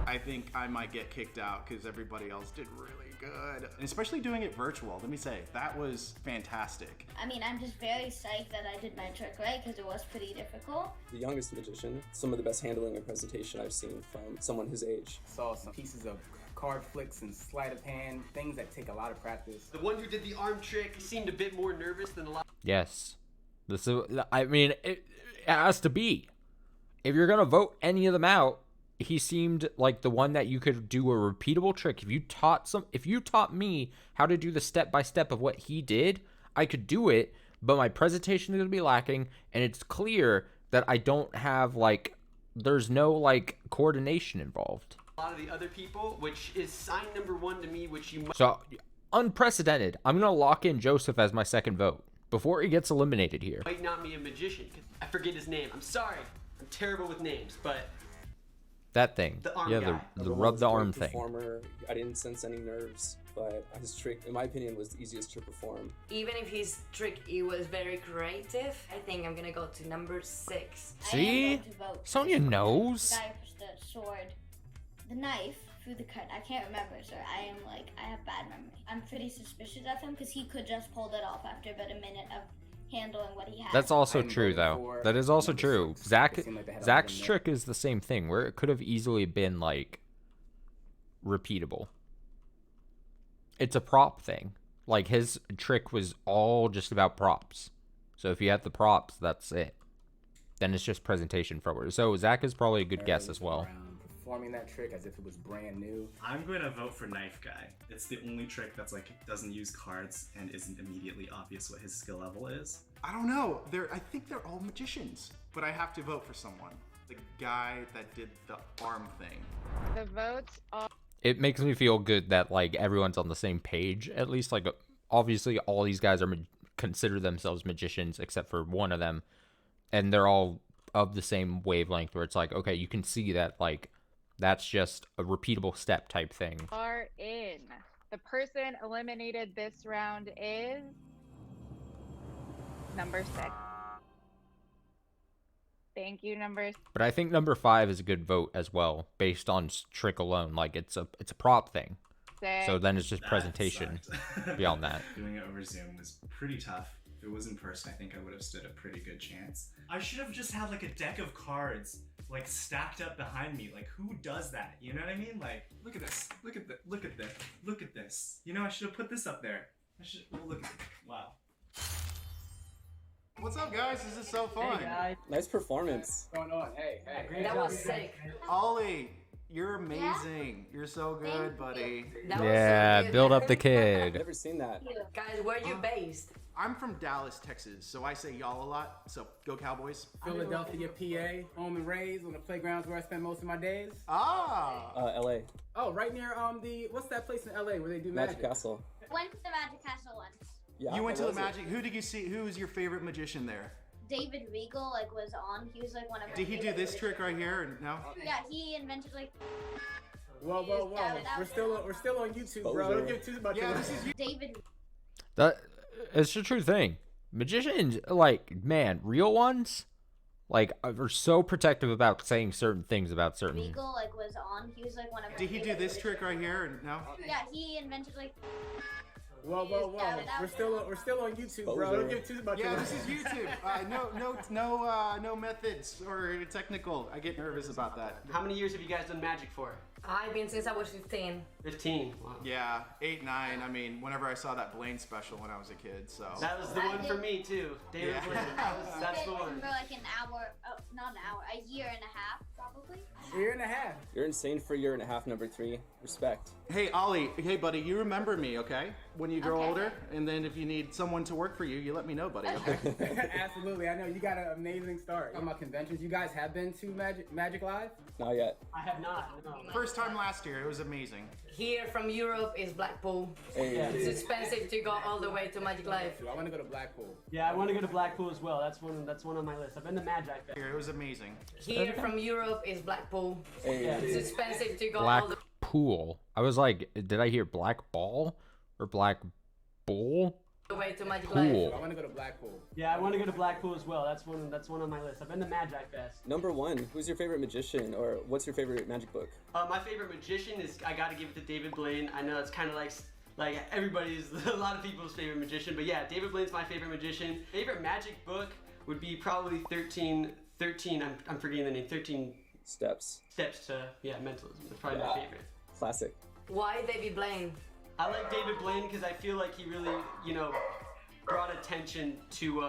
[SPEAKER 2] I think I might get kicked out because everybody else did really good. And especially doing it virtual, let me say, that was fantastic.
[SPEAKER 13] I mean, I'm just very psyched that I did my trick right because it was pretty difficult.
[SPEAKER 23] The youngest magician, some of the best handling and presentation I've seen from someone his age.
[SPEAKER 11] Saw some pieces of card flicks and sleight of hand, things that take a lot of practice.
[SPEAKER 25] The one who did the arm trick seemed a bit more nervous than a lot.
[SPEAKER 1] Yes. This is, I mean, it has to be. If you're gonna vote any of them out, he seemed like the one that you could do a repeatable trick. If you taught me how to do the step-by-step of what he did, I could do it, but my presentation is gonna be lacking, and it's clear that I don't have, like, there's no, like, coordination involved.
[SPEAKER 25] A lot of the other people, which is sign number 1 to me, which you might.
[SPEAKER 1] So, unprecedented. I'm gonna lock in Joseph as my second vote before he gets eliminated here.
[SPEAKER 25] Might not be a magician. I forget his name. I'm sorry. I'm terrible with names, but
[SPEAKER 1] That thing.
[SPEAKER 25] The arm
[SPEAKER 1] Yeah,
[SPEAKER 25] guy.
[SPEAKER 1] the
[SPEAKER 23] Everyone
[SPEAKER 1] rub
[SPEAKER 23] was
[SPEAKER 1] the
[SPEAKER 23] a great
[SPEAKER 1] arm thing.
[SPEAKER 23] Performer. I didn't sense any nerves, but his trick, in my opinion, was the easiest to perform.
[SPEAKER 3] Even if his trick it was very creative, I think I'm gonna go to number 6.
[SPEAKER 1] See? Sonya knows.
[SPEAKER 13] The guy pushed the sword, the knife through the curtain. I can't remember, sir. I have bad memory. I'm pretty suspicious of him because he could just pulled it off after about a minute of handling what he had.
[SPEAKER 1] That's also true, though. That is also true. Zach's trick is the same thing, where it could have easily been, like, repeatable. It's a prop thing. Like, his trick was all just about props. So if you have the props, that's it. Then it's just presentation forward. So Zach is probably a good guess as well.
[SPEAKER 11] Performing that trick as if it was brand new.
[SPEAKER 20] I'm going to vote for Knife Guy. It's the only trick that's like doesn't use cards and isn't immediately obvious what his skill level is.
[SPEAKER 2] I don't know. I think they're all magicians, but I have to vote for someone. The guy that did the arm thing.
[SPEAKER 21] The votes are.
[SPEAKER 1] It makes me feel good that like everyone's on the same page. At least like obviously all these guys are consider themselves magicians except for one of them, and they're all of the same wavelength where it's like, okay, you can see that like that's just a repeatable step type thing.
[SPEAKER 21] Are in. The person eliminated this round is number 6. Thank you, number 6.
[SPEAKER 1] But I think number 5 is a good vote as well, based on trick alone. Like it's a prop thing. So then it's just presentation beyond that.
[SPEAKER 20] Doing it over Zoom was pretty tough. If it was in person, I think I would have stood a pretty good chance. I should have just had like a deck of cards like stacked up behind me. Like who does that? You know what I mean? Like look at this. Look at this. Look at this. Look at this. You know, I should have put this up there. Look at it. Wow.
[SPEAKER 2] What's up, guys? This is so fun.
[SPEAKER 23] Hey, guys. Nice performance.
[SPEAKER 11] What's going on? Hey.
[SPEAKER 3] That was sick.
[SPEAKER 2] Ollie, you're amazing. You're so good, buddy.
[SPEAKER 1] Yeah, build up the kid.
[SPEAKER 23] Never seen that.
[SPEAKER 3] Guys, where are you based?
[SPEAKER 2] I'm from Dallas, Texas, so I say y'all a lot. So go Cowboys.
[SPEAKER 11] Philadelphia, PA, home and raised on the playgrounds where I spend most of my days.
[SPEAKER 23] LA.
[SPEAKER 11] Oh, right near what's that place in LA where they do
[SPEAKER 23] Magic Castle.
[SPEAKER 13] Went to the Magic Castle once.
[SPEAKER 23] Yeah,
[SPEAKER 2] you went to the Magic. Who did you see? Who was your favorite magician there?
[SPEAKER 13] David Regal was on. He was one of my
[SPEAKER 2] Did he do this trick right here? No.
[SPEAKER 13] Yeah, he invented
[SPEAKER 11] Whoa! We're still on YouTube, bro. Don't give too much.
[SPEAKER 2] Yeah, this is
[SPEAKER 13] David.
[SPEAKER 1] It's the true thing. Magicians, like, man, real ones, like, are so protective about saying certain things about certain.
[SPEAKER 13] Regal was on. He was one of.
[SPEAKER 2] Did he do this trick right here? No.
[SPEAKER 13] Yeah, he invented
[SPEAKER 11] Whoa! We're still on YouTube, bro. Don't give too much.
[SPEAKER 2] Yeah, this is YouTube. No methods or technical. I get nervous about that.
[SPEAKER 25] How many years have you guys done magic for?
[SPEAKER 3] I've been since I was 15.
[SPEAKER 2] 15. Wow. Yeah, 8, 9. I mean, whenever I saw that Blaine special when I was a kid, so.
[SPEAKER 25] That was the one for me too. David Blaine. That's the one.
[SPEAKER 13] For like an hour. Oh, not an hour. A year and a half, probably.
[SPEAKER 11] Year and a half.
[SPEAKER 23] You're insane for a year and a half, number 3. Respect.
[SPEAKER 2] Hey, Ollie. Hey, buddy. You remember me, okay? When you grow older, and then if you need someone to work for you, you let me know, buddy. Okay?
[SPEAKER 11] Absolutely. I know you got an amazing start. Talking about conventions, you guys have been to Magic Live?
[SPEAKER 23] Not yet.
[SPEAKER 25] I have not. No.
[SPEAKER 2] First time last year. It was amazing.
[SPEAKER 3] Here from Europe is Blackpool.
[SPEAKER 23] Hey.
[SPEAKER 3] It's expensive to go all the way to Magic Live.
[SPEAKER 11] I want to go to Blackpool.
[SPEAKER 25] Yeah, I want to go to Blackpool as well. That's one on my list. I've been to Magic.
[SPEAKER 2] Here, it was amazing.
[SPEAKER 3] Here from Europe is Blackpool.
[SPEAKER 23] Hey.
[SPEAKER 3] It's expensive to go
[SPEAKER 1] Black
[SPEAKER 3] all the
[SPEAKER 1] pool. I was like, did I hear black ball or black bull?
[SPEAKER 3] way to Magic
[SPEAKER 1] Cool.
[SPEAKER 3] Live.
[SPEAKER 11] I want to go to Blackpool.
[SPEAKER 25] Yeah, I want to go to Blackpool as well. That's one on my list. I've been to Magic Fest.
[SPEAKER 23] Number 1. Who's your favorite magician, or what's your favorite magic book?
[SPEAKER 25] My favorite magician is, I gotta give it to David Blaine. I know it's kind of like everybody's, a lot of people's favorite magician, but yeah, David Blaine's my favorite magician. Favorite magic book would be probably 13, I'm forgetting the name, 13
[SPEAKER 23] Steps
[SPEAKER 25] to, mentalism. That's probably my favorite.
[SPEAKER 23] Classic.
[SPEAKER 3] Why David Blaine?
[SPEAKER 25] I like David Blaine because I feel like he really, brought attention to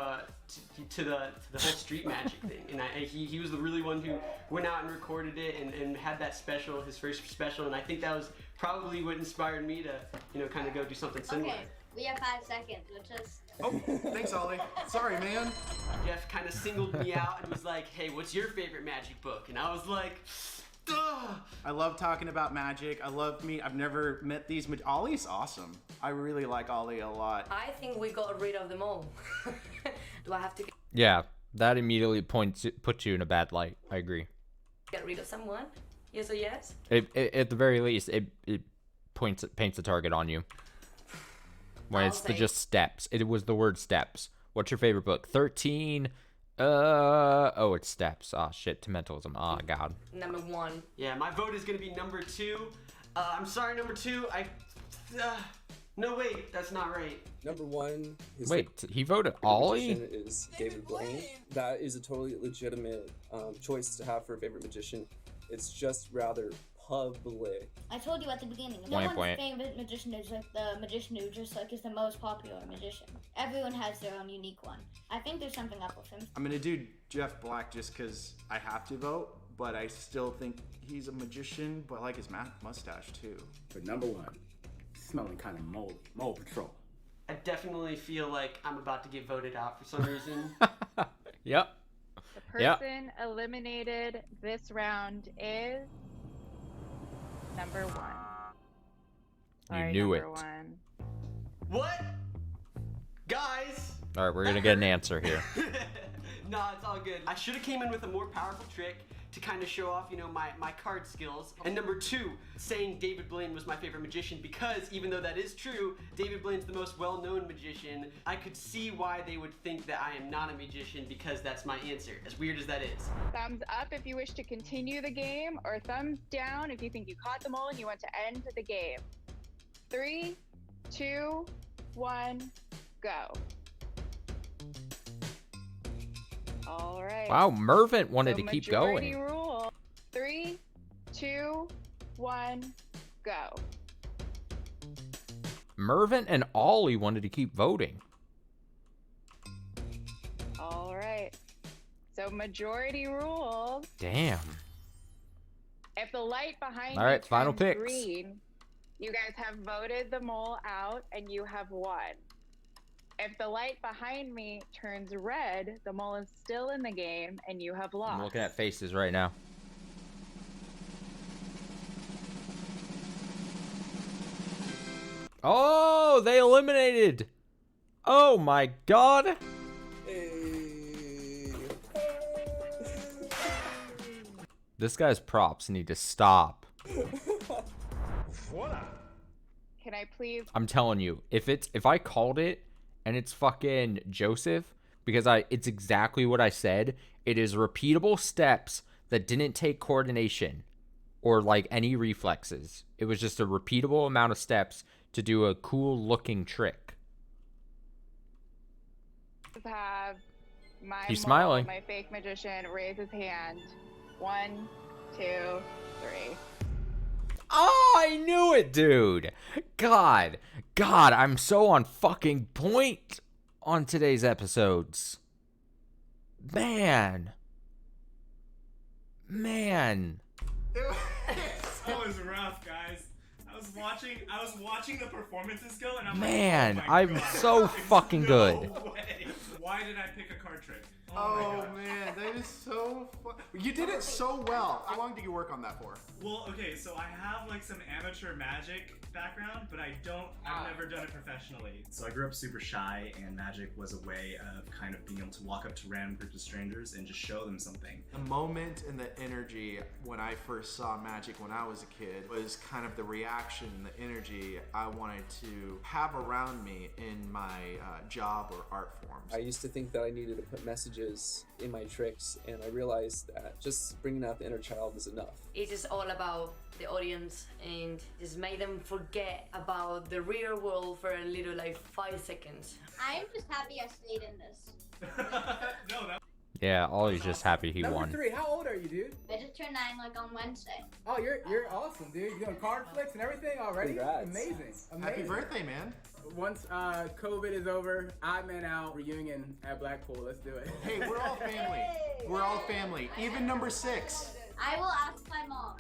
[SPEAKER 25] the whole street magic thing, and he was the really one who went out and recorded it and had that special, his first special, and I think that was probably what inspired me to kind of go do something similar.
[SPEAKER 13] Okay, we have 5 seconds, which is.
[SPEAKER 2] Oh, thanks, Ollie. Sorry, man.
[SPEAKER 25] Jeff kind of singled me out and was like, "Hey, what's your favorite magic book?" And I was like, "Duh."
[SPEAKER 2] I love talking about magic. I've never met these. Ollie's awesome. I really like Ollie a lot.
[SPEAKER 3] I think we got rid of them all. Do I have to
[SPEAKER 1] Yeah, that immediately puts you in a bad light. I agree.
[SPEAKER 3] get rid of someone? Yes or yes?
[SPEAKER 1] At the very least, it paints the target on you. When it's just steps. It was the word steps. What's your favorite book? 13. Oh, it's steps. Ah, shit. To mentalism. Ah, God.
[SPEAKER 3] Number 1.
[SPEAKER 25] Yeah, my vote is gonna be number 2. I'm sorry, number 2. No, wait, that's not right.
[SPEAKER 12] Number 1.
[SPEAKER 1] Wait, he voted Ollie?
[SPEAKER 12] Magician is David Blaine. That is a totally legitimate choice to have for a favorite magician. It's just rather public.
[SPEAKER 13] I told you at the beginning. No
[SPEAKER 1] Point,
[SPEAKER 13] one's
[SPEAKER 1] point.
[SPEAKER 13] favorite magician is like the magician who just like is the most popular magician. Everyone has their own unique one. I think there's something up with him.
[SPEAKER 2] I'm gonna do Jeff Black just because I have to vote, but I still think he's a magician, but I like his mustache too.
[SPEAKER 11] But number 1, smelling kind of moldy. Mole Patrol.
[SPEAKER 25] I definitely feel like I'm about to get voted out for some reason.
[SPEAKER 1] Yep.
[SPEAKER 21] The person eliminated this round is number 1. Sorry,
[SPEAKER 1] knew
[SPEAKER 21] number
[SPEAKER 1] it.
[SPEAKER 21] 1.
[SPEAKER 25] What? Guys!
[SPEAKER 1] All right, we're gonna get an answer here.
[SPEAKER 25] Nah, it's all good. I should have came in with a more powerful trick to kind of show off, you know, my card skills. And number 2, saying David Blaine was my favorite magician, because even though that is true, David Blaine's the most well-known magician. I could see why they would think that I am not a magician, because that's my answer, as weird as that is.
[SPEAKER 21] Thumbs up if you wish to continue the game, or thumbs down if you think you caught them all and you want to end the game. 3, 2, 1, go. All right.
[SPEAKER 1] Wow, Mervin wanted to keep
[SPEAKER 21] majority
[SPEAKER 1] going.
[SPEAKER 21] Rule. 3, 2, 1, go.
[SPEAKER 1] Mervin and Ollie wanted to keep voting.
[SPEAKER 21] All right. So majority rule.
[SPEAKER 1] Damn.
[SPEAKER 21] If the light behind
[SPEAKER 1] All right,
[SPEAKER 21] you
[SPEAKER 1] final
[SPEAKER 21] turns
[SPEAKER 1] picks.
[SPEAKER 21] green, you guys have voted the mole out and you have won. If the light behind me turns red, the mole is still in the game and you have lost.
[SPEAKER 1] I'm looking at faces right now. Oh, they eliminated. Oh my god. This guy's props need to stop.
[SPEAKER 21] Can I please?
[SPEAKER 1] I'm telling you, if I called it and it's fucking Joseph, because it's exactly what I said. It is repeatable steps that didn't take coordination or like any reflexes. It was just a repeatable amount of steps to do a cool looking trick.
[SPEAKER 21] Have my
[SPEAKER 1] He's
[SPEAKER 21] mole,
[SPEAKER 1] smiling.
[SPEAKER 21] my fake magician, raise his hand. 1, 2, 3.
[SPEAKER 1] Oh, I knew it, dude. God, I'm so on fucking point on today's episodes. Man.
[SPEAKER 20] That was rough, guys. I was watching the performances go, and I'm
[SPEAKER 1] Man,
[SPEAKER 20] like, oh my
[SPEAKER 1] I'm
[SPEAKER 20] God,
[SPEAKER 1] so
[SPEAKER 20] there's
[SPEAKER 1] fucking
[SPEAKER 20] no
[SPEAKER 1] good.
[SPEAKER 20] way. Why did I pick a card trick?
[SPEAKER 2] Oh man, that is so fun. You did it so well. How long did you work on that for?
[SPEAKER 20] Well, okay, so I have like some amateur magic background, but I've never done it professionally. So I grew up super shy, and magic was a way of kind of being able to walk up to random groups of strangers and just show them something.
[SPEAKER 2] The moment and the energy when I first saw magic when I was a kid was kind of the reaction and the energy I wanted to have around me in my job or art forms.
[SPEAKER 12] I used to think that I needed to put messages in my tricks, and I realized that just bringing out the inner child is enough.
[SPEAKER 3] It's just all about the audience and just make them forget about the real world for a little, like 5 seconds.
[SPEAKER 13] I'm just happy I stayed in this.
[SPEAKER 1] Yeah, Ollie's just happy he
[SPEAKER 11] Number
[SPEAKER 1] won.
[SPEAKER 11] 3, how old are you, dude?
[SPEAKER 13] I just turned 9 like on Wednesday.
[SPEAKER 11] Oh, you're awesome, dude. You're doing card flicks and everything already?
[SPEAKER 12] Congrats.
[SPEAKER 11] Amazing.
[SPEAKER 2] Happy birthday, man.
[SPEAKER 11] Once COVID is over, odd man out reunion at Blackpool. Let's do it.
[SPEAKER 2] Hey, we're all family. We're all family. Even number 6.
[SPEAKER 13] I will ask my mom.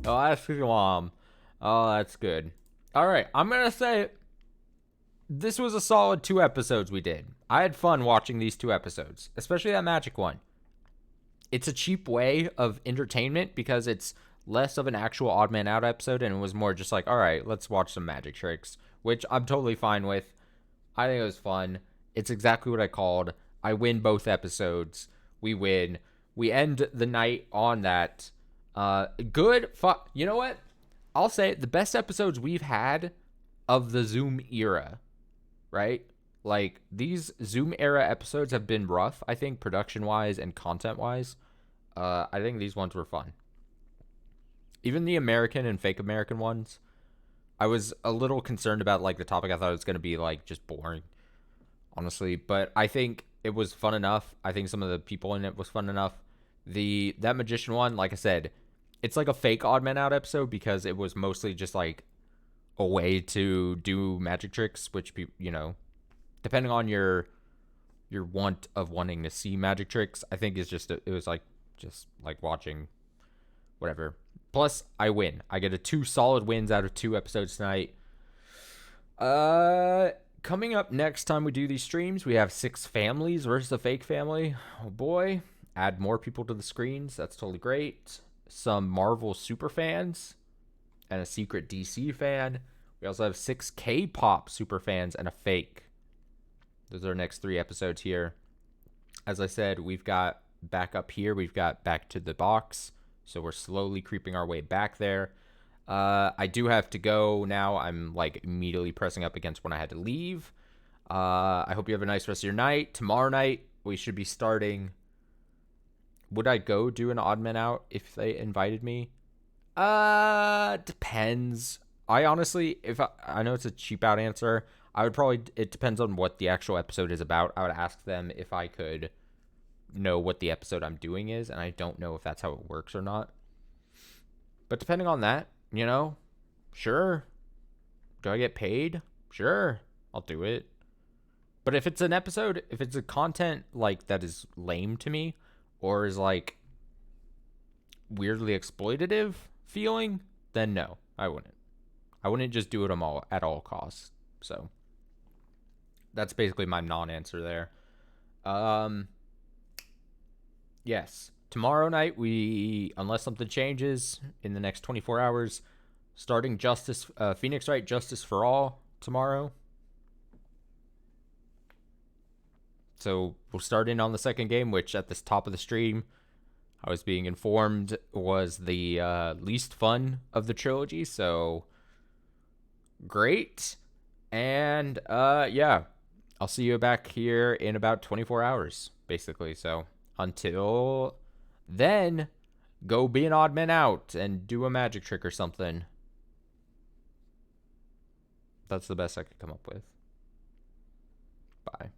[SPEAKER 1] Oh, that's your mom. Oh, that's good. All right, I'm going to say this was a solid 2 episodes we did. I had fun watching these 2 episodes, especially that magic one. It's a cheap way of entertainment because it's less of an actual odd man out episode, and it was more just like, all right, let's watch some magic tricks, which I'm totally fine with. I think it was fun. It's exactly what I called. I win both episodes. We win. We end the night on that. Good. You know what? I'll say the best episodes we've had of the Zoom era, right? Like, these Zoom era episodes have been rough, I think, production-wise and content-wise. I think these ones were fun. Even the American and fake American ones, I was a little concerned about like the topic. I thought it was going to be like just boring, honestly, but I think it was fun enough. I think some of the people in it was fun enough. That magician one, like I said, it's like a fake Odd Man Out episode because it was mostly just like a way to do magic tricks, which depending on your want of wanting to see magic tricks, I think it was like just like watching whatever. Plus, I win. I get 2 solid wins out of 2 episodes tonight. Coming up next time we do these streams, we have 6 families versus a fake family. Oh boy. Add more people to the screens. That's totally great. Some Marvel super fans and a secret DC fan. We also have 6 K-pop super fans and a fake. Those are our next 3 episodes here. As I said, we've got back up here. We've got back to the box. So we're slowly creeping our way back there. I do have to go now. I'm like immediately pressing up against when I had to leave. I hope you have a nice rest of your night. Tomorrow night, we should be starting. Would I go do an Odd Man Out if they invited me? Depends. I honestly, I know it's a cheap out answer. I would probably, it depends on what the actual episode is about. I would ask them if I could know what the episode I'm doing is, and I don't know if that's how it works or not. But depending on that, sure. Do I get paid? Sure, I'll do it. But if it's an episode, if it's a content like that is lame to me, or is like weirdly exploitative feeling, then no, I wouldn't. I wouldn't just do it all at all costs. So that's basically my non-answer there. Yes. Tomorrow night, unless something changes in the next 24 hours, starting Phoenix Wright Justice for All tomorrow. So we'll start in on the second game, which at the top of the stream, I was being informed was the least fun of the trilogy. So great. And yeah, I'll see you back here in about 24 hours, basically. So until then, go be an odd man out and do a magic trick or something. That's the best I could come up with. Bye.